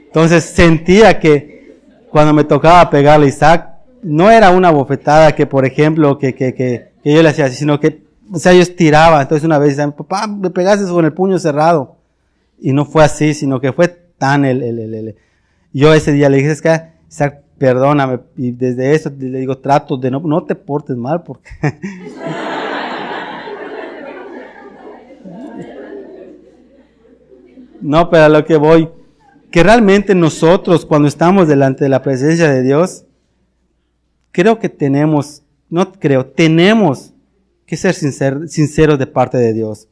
Entonces sentía que cuando me tocaba pegarle a Isaac, no era una bofetada que, por ejemplo, que yo le hacía así, sino que, o sea, yo estiraba. Entonces una vez decían, papá, me pegaste con el puño cerrado. Y no fue así, sino que fue tan Yo ese día le dije, es que, Isaac, perdóname. Y desde eso le digo, trato de no te portes mal, porque... No, pero a lo que voy, que realmente nosotros cuando estamos delante de la presencia de Dios, tenemos que ser sinceros de parte de Dios.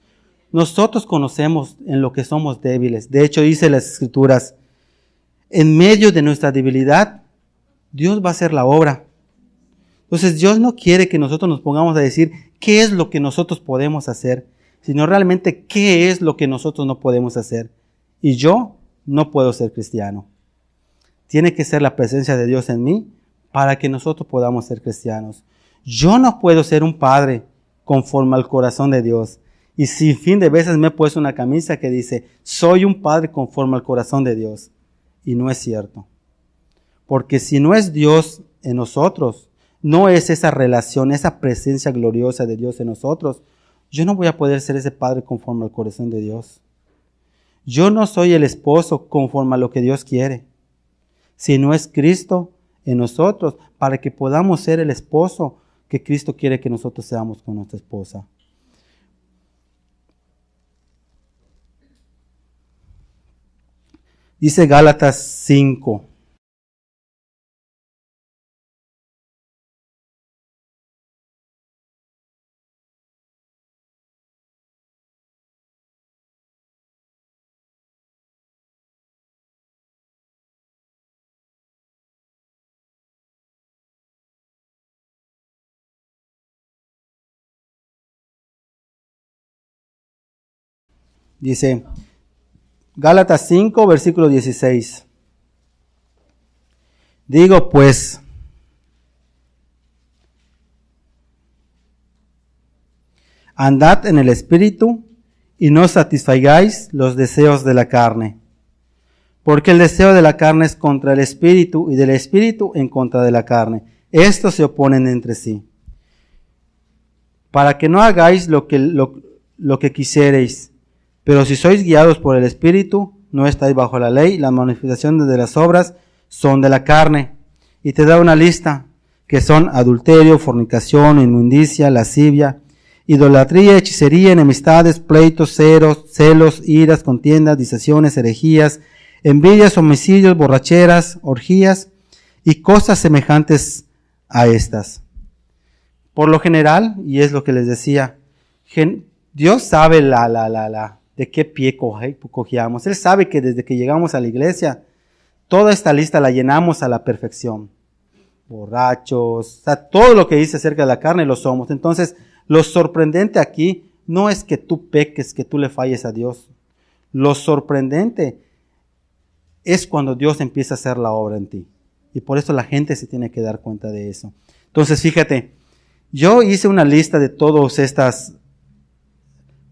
Nosotros conocemos en lo que somos débiles. De hecho, dice las Escrituras, en medio de nuestra debilidad, Dios va a hacer la obra. Entonces, Dios no quiere que nosotros nos pongamos a decir qué es lo que nosotros podemos hacer, sino realmente qué es lo que nosotros no podemos hacer. Y yo no puedo ser cristiano. Tiene que ser la presencia de Dios en mí para que nosotros podamos ser cristianos. Yo no puedo ser un padre conforme al corazón de Dios. Y sin fin de veces me he puesto una camisa que dice, soy un padre conforme al corazón de Dios. Y no es cierto. Porque si no es Dios en nosotros, no es esa relación, esa presencia gloriosa de Dios en nosotros, yo no voy a poder ser ese padre conforme al corazón de Dios. Yo no soy el esposo conforme a lo que Dios quiere. Si no es Cristo en nosotros, para que podamos ser el esposo que Cristo quiere que nosotros seamos con nuestra esposa. Dice Gálatas 5. Dice Gálatas 5, versículo 16. Digo pues, andad en el Espíritu y no satisfagáis los deseos de la carne. Porque el deseo de la carne es contra el Espíritu y del Espíritu en contra de la carne. Estos se oponen entre sí. Para que no hagáis lo que quisiereis. Pero si sois guiados por el Espíritu, no estáis bajo la ley. Las manifestaciones de las obras son de la carne. Y te da una lista, que son adulterio, fornicación, inmundicia, lascivia, idolatría, hechicería, enemistades, pleitos, celos, iras, contiendas, disensiones, herejías, envidias, homicidios, borracheras, orgías y cosas semejantes a estas. Por lo general, y es lo que les decía, Dios sabe de qué pie cogíamos. Él sabe que desde que llegamos a la iglesia, toda esta lista la llenamos a la perfección. Borrachos, o sea, todo lo que dice acerca de la carne lo somos. Entonces, lo sorprendente aquí no es que tú peques, que tú le falles a Dios. Lo sorprendente es cuando Dios empieza a hacer la obra en ti. Y por eso la gente se tiene que dar cuenta de eso. Entonces, fíjate, yo hice una lista de todas estas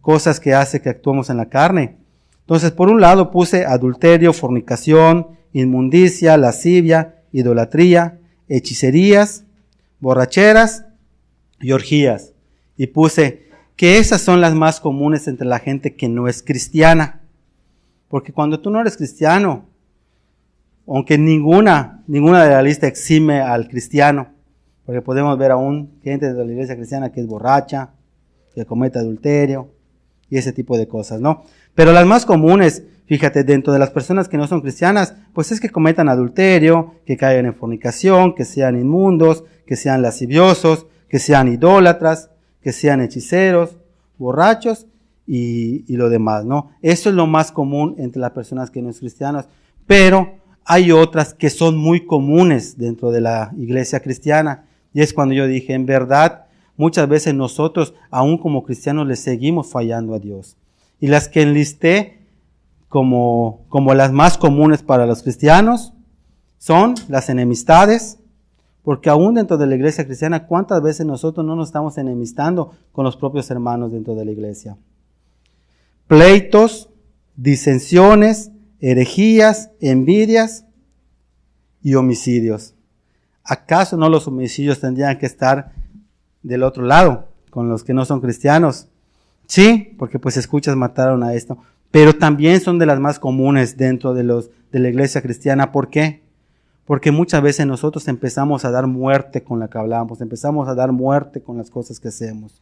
cosas que hace que actuemos en la carne. Entonces, por un lado puse adulterio, fornicación, inmundicia, lascivia, idolatría, hechicerías, borracheras y orgías. Y puse que esas son las más comunes entre la gente que no es cristiana. Porque cuando tú no eres cristiano, aunque ninguna de la lista exime al cristiano, porque podemos ver aún gente de la iglesia cristiana que es borracha, que comete adulterio y ese tipo de cosas, ¿no? Pero las más comunes, fíjate, dentro de las personas que no son cristianas, pues es que cometan adulterio, que caigan en fornicación, que sean inmundos, que sean lasciviosos, que sean idólatras, que sean hechiceros, borrachos y lo demás, ¿no? Eso es lo más común entre las personas que no son cristianas, pero hay otras que son muy comunes dentro de la iglesia cristiana, y es cuando yo dije, en verdad, muchas veces nosotros, aún como cristianos, le seguimos fallando a Dios. Y las que enlisté como las más comunes para los cristianos son las enemistades, porque aún dentro de la iglesia cristiana, ¿cuántas veces nosotros no nos estamos enemistando con los propios hermanos dentro de la iglesia? Pleitos, disensiones, herejías, envidias y homicidios. ¿Acaso no los homicidios tendrían que estar del otro lado, con los que no son cristianos? Sí, porque pues escuchas mataron a esto, pero también son de las más comunes dentro de la iglesia cristiana. ¿Por qué? Porque muchas veces nosotros empezamos a dar muerte con la que hablamos, empezamos a dar muerte con las cosas que hacemos.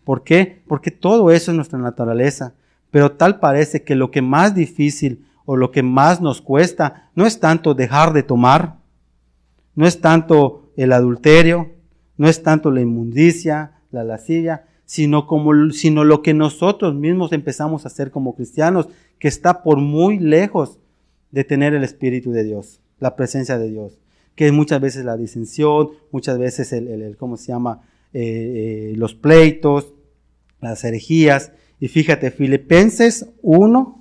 ¿Por qué? Porque todo eso es nuestra naturaleza, pero tal parece que lo que más difícil o lo que más nos cuesta no es tanto dejar de tomar, no es tanto el adulterio, no es tanto la inmundicia, la lascivia, sino lo que nosotros mismos empezamos a hacer como cristianos, que está por muy lejos de tener el Espíritu de Dios, la presencia de Dios, que es muchas veces la disensión, muchas veces los pleitos, las herejías. Y fíjate, Filipenses 1,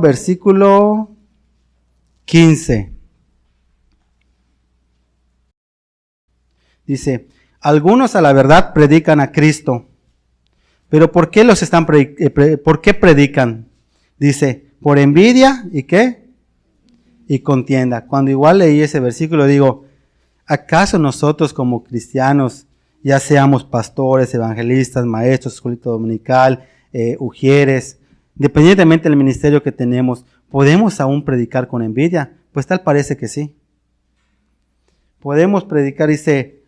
versículo 15. Dice, algunos a la verdad predican a Cristo, pero ¿por qué por qué predican? Dice, por envidia y ¿qué? Y contienda. Cuando igual leí ese versículo digo, ¿acaso nosotros como cristianos, ya seamos pastores, evangelistas, maestros, escuelita dominical, ujieres, independientemente del ministerio que tenemos, ¿podemos aún predicar con envidia? Pues tal parece que sí. Podemos predicar, dice,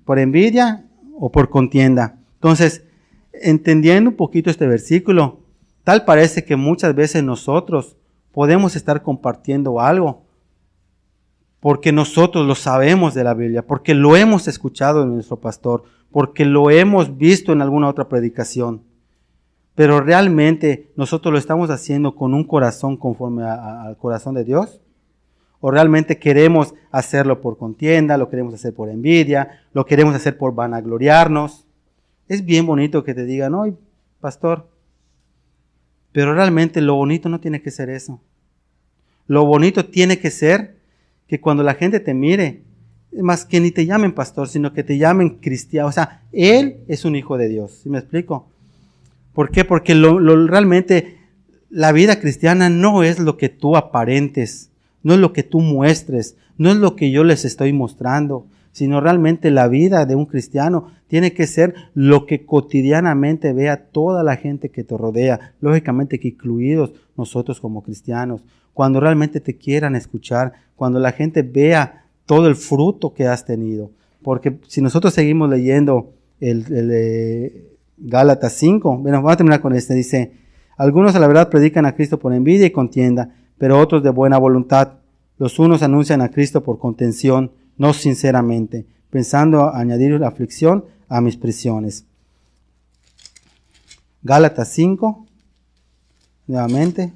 por envidia o por contienda. Entonces, entendiendo un poquito este versículo, tal parece que muchas veces nosotros podemos estar compartiendo algo porque nosotros lo sabemos de la Biblia, porque lo hemos escuchado de nuestro pastor, porque lo hemos visto en alguna otra predicación. Pero realmente nosotros lo estamos haciendo con un corazón conforme al corazón de Dios. ¿O realmente queremos hacerlo por contienda, lo queremos hacer por envidia, lo queremos hacer por vanagloriarnos? Es bien bonito que te digan, no, pastor, pero realmente lo bonito no tiene que ser eso. Lo bonito tiene que ser que cuando la gente te mire, más que ni te llamen pastor, sino que te llamen cristiano. O sea, él es un hijo de Dios. ¿Sí me explico? ¿Por qué? Porque realmente la vida cristiana no es lo que tú aparentes, no es lo que tú muestres, no es lo que yo les estoy mostrando, sino realmente la vida de un cristiano tiene que ser lo que cotidianamente vea toda la gente que te rodea, lógicamente que incluidos nosotros como cristianos, cuando realmente te quieran escuchar, cuando la gente vea todo el fruto que has tenido. Porque si nosotros seguimos leyendo Gálatas 5, bueno, vamos a terminar con este, dice, algunos a la verdad predican a Cristo por envidia y contienda, pero otros de buena voluntad. Los unos anuncian a Cristo por contención, no sinceramente, pensando añadir la aflicción a mis prisiones. Gálatas 5, nuevamente.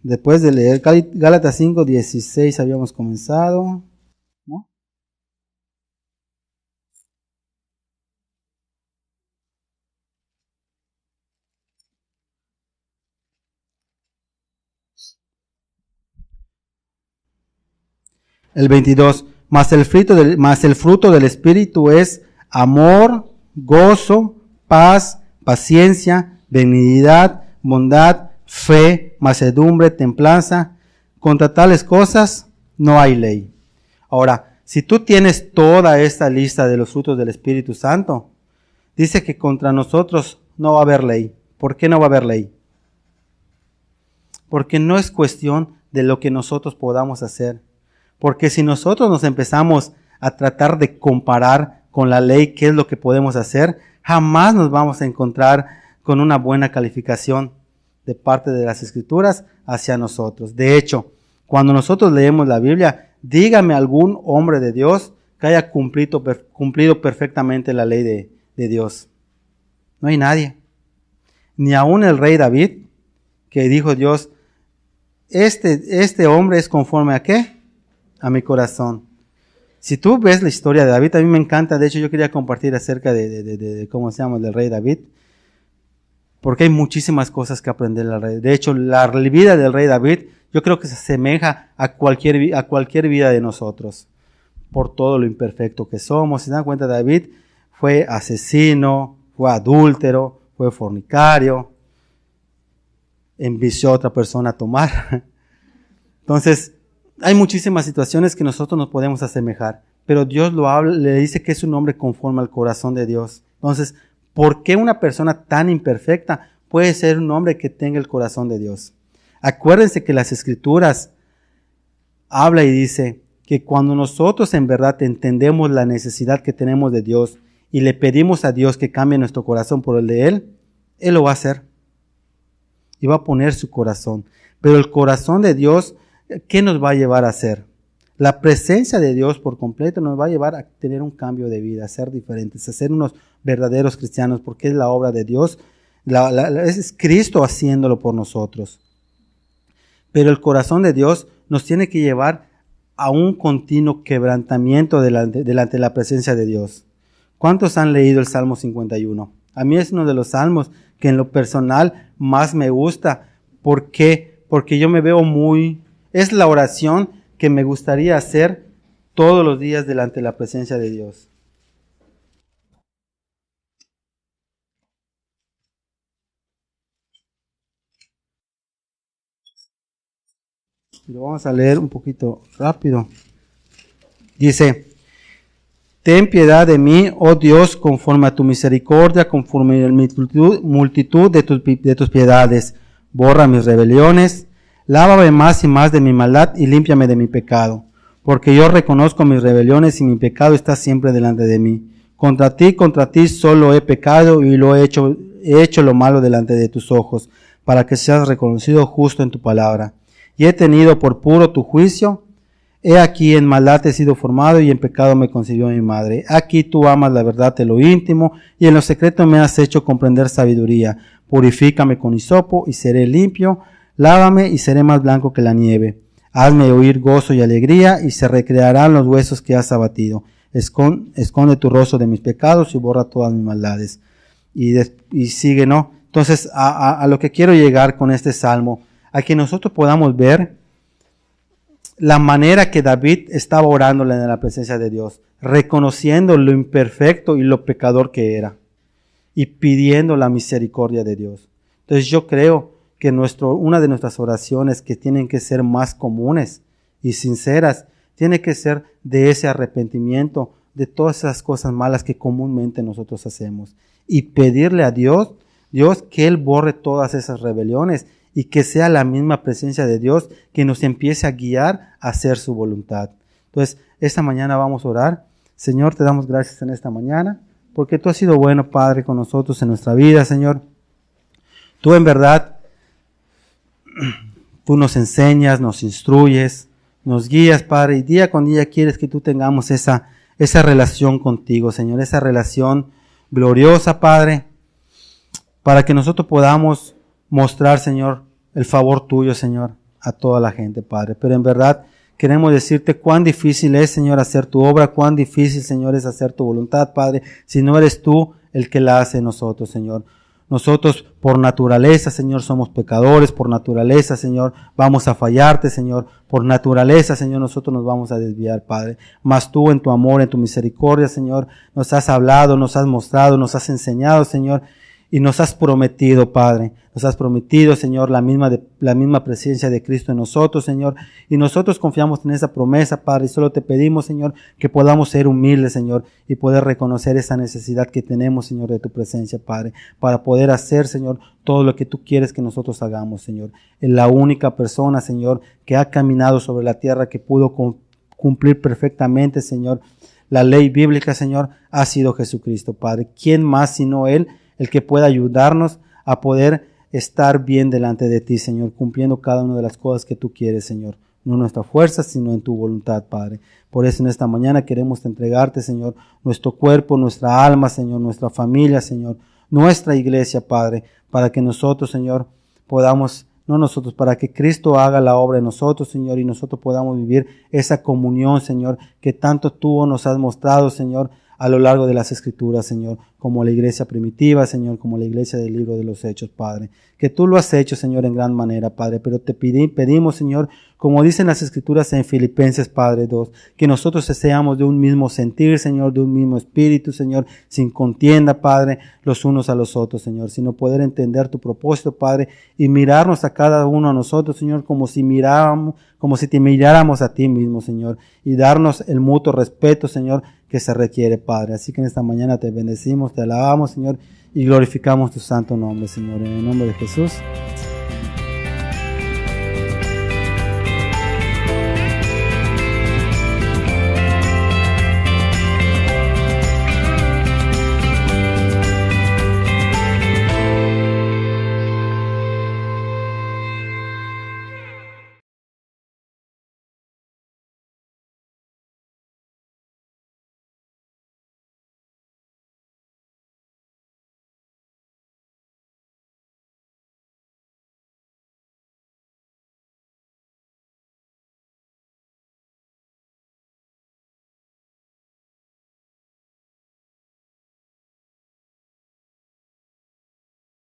Después de leer Gálatas 5, 16 habíamos comenzado, ¿no? El 22, mas el fruto del Espíritu es amor, gozo, paz, paciencia, benignidad, bondad, fe, mansedumbre, templanza. Contra tales cosas no hay ley. Ahora, si tú tienes toda esta lista de los frutos del Espíritu Santo, dice que contra nosotros no va a haber ley. ¿Por qué no va a haber ley? Porque no es cuestión de lo que nosotros podamos hacer. Porque si nosotros nos empezamos a tratar de comparar con la ley qué es lo que podemos hacer, jamás nos vamos a encontrar con una buena calificación de parte de las Escrituras hacia nosotros. De hecho, cuando nosotros leemos la Biblia, dígame algún hombre de Dios que haya cumplido perfectamente la ley de Dios. No hay nadie. Ni aun el rey David, que dijo Dios, este hombre es conforme a ¿qué? A mi corazón. Si tú ves la historia de David, a mí me encanta, de hecho yo quería compartir acerca de cómo se llama, del rey David, porque hay muchísimas cosas que aprender del rey. De hecho, la vida del rey David, yo creo que se asemeja a cualquier vida de nosotros, por todo lo imperfecto que somos. Si se dan cuenta, David fue asesino, fue adúltero, fue fornicario, envició a otra persona a tomar. Entonces, hay muchísimas situaciones que nosotros nos podemos asemejar, pero Dios lo habla, le dice que es un hombre conforme al corazón de Dios. Entonces, ¿por qué una persona tan imperfecta puede ser un hombre que tenga el corazón de Dios? Acuérdense que las Escrituras habla y dice que cuando nosotros en verdad entendemos la necesidad que tenemos de Dios y le pedimos a Dios que cambie nuestro corazón por el de Él, Él lo va a hacer y va a poner su corazón. Pero el corazón de Dios, ¿qué nos va a llevar a hacer? La presencia de Dios por completo nos va a llevar a tener un cambio de vida, a ser diferentes, a ser unos verdaderos cristianos, porque es la obra de Dios, es Cristo haciéndolo por nosotros. Pero el corazón de Dios nos tiene que llevar a un continuo quebrantamiento delante de la presencia de Dios. ¿Cuántos han leído el Salmo 51? A mí es uno de los salmos que en lo personal más me gusta. ¿Por qué? Porque yo me veo es la oración que me gustaría hacer todos los días delante de la presencia de Dios. Lo vamos a leer un poquito rápido. Dice: ten piedad de mí, oh Dios, conforme a tu misericordia, conforme a la multitud de tus piedades. Borra mis rebeliones, lávame más y más de mi maldad y límpiame de mi pecado. Porque yo reconozco mis rebeliones y mi pecado está siempre delante de mí. Contra ti solo he pecado y he hecho lo malo delante de tus ojos, para que seas reconocido justo en tu palabra. Y he tenido por puro tu juicio. He aquí en maldad he sido formado y en pecado me concibió mi madre. Aquí tú amas la verdad de lo íntimo y en lo secreto me has hecho comprender sabiduría. Purifícame con hisopo y seré limpio. Lávame y seré más blanco que la nieve. Hazme oír gozo y alegría y se recrearán los huesos que has abatido. Esconde tu rostro de mis pecados y borra todas mis maldades. Y sigue, ¿no? Entonces, a lo que quiero llegar con este salmo, a que nosotros podamos ver la manera que David estaba orando en la presencia de Dios, reconociendo lo imperfecto y lo pecador que era, y pidiendo la misericordia de Dios. Entonces yo creo que una de nuestras oraciones que tienen que ser más comunes y sinceras, tiene que ser de ese arrepentimiento, de todas esas cosas malas que comúnmente nosotros hacemos, y pedirle a Dios que Él borre todas esas rebeliones, y que sea la misma presencia de Dios que nos empiece a guiar a hacer su voluntad. Entonces, esta mañana vamos a orar. Señor, te damos gracias en esta mañana, porque tú has sido bueno, Padre, con nosotros en nuestra vida, Señor. Tú en verdad, tú nos enseñas, nos instruyes, nos guías, Padre, y día con día quieres que tú tengamos esa relación contigo, Señor, esa relación gloriosa, Padre, para que nosotros podamos mostrar, Señor, el favor tuyo, Señor, a toda la gente, Padre. Pero en verdad queremos decirte cuán difícil es, Señor, hacer tu obra, cuán difícil, Señor, es hacer tu voluntad, Padre, si no eres tú el que la hace en nosotros, Señor. Nosotros por naturaleza, Señor, somos pecadores, por naturaleza, Señor, vamos a fallarte, Señor, por naturaleza, Señor, nosotros nos vamos a desviar, Padre. Mas tú en tu amor, en tu misericordia, Señor, nos has hablado, nos has mostrado, nos has enseñado, Señor, y nos has prometido, Padre, nos has prometido, Señor, la misma presencia de Cristo en nosotros, Señor, y nosotros confiamos en esa promesa, Padre, y solo te pedimos, Señor, que podamos ser humildes, Señor, y poder reconocer esa necesidad que tenemos, Señor, de tu presencia, Padre, para poder hacer, Señor, todo lo que tú quieres que nosotros hagamos, Señor. Es la única persona, Señor, que ha caminado sobre la tierra, que pudo cumplir perfectamente, Señor, la ley bíblica, Señor, ha sido Jesucristo, Padre. ¿Quién más sino Él, el que pueda ayudarnos a poder estar bien delante de ti, Señor, cumpliendo cada una de las cosas que tú quieres, Señor? No en nuestra fuerza, sino en tu voluntad, Padre. Por eso en esta mañana queremos entregarte, Señor, nuestro cuerpo, nuestra alma, Señor, nuestra familia, Señor, nuestra iglesia, Padre, para que nosotros, Señor, podamos, no nosotros, para que Cristo haga la obra en nosotros, Señor, y nosotros podamos vivir esa comunión, Señor, que tanto tú nos has mostrado, Señor, a lo largo de las Escrituras, Señor, como la iglesia primitiva, Señor, como la iglesia del libro de los Hechos, Padre. Que tú lo has hecho, Señor, en gran manera, Padre, pero te pedimos, Señor, como dicen las Escrituras en Filipenses, Padre 2, que nosotros seamos de un mismo sentir, Señor, de un mismo espíritu, Señor, sin contienda, Padre, los unos a los otros, Señor, sino poder entender tu propósito, Padre, y mirarnos a cada uno a nosotros, Señor, como si te miráramos a ti mismo, Señor, y darnos el mutuo respeto, Señor, que se requiere, Padre. Así que en esta mañana te bendecimos, te alabamos, Señor, y glorificamos tu santo nombre, Señor. En el nombre de Jesús.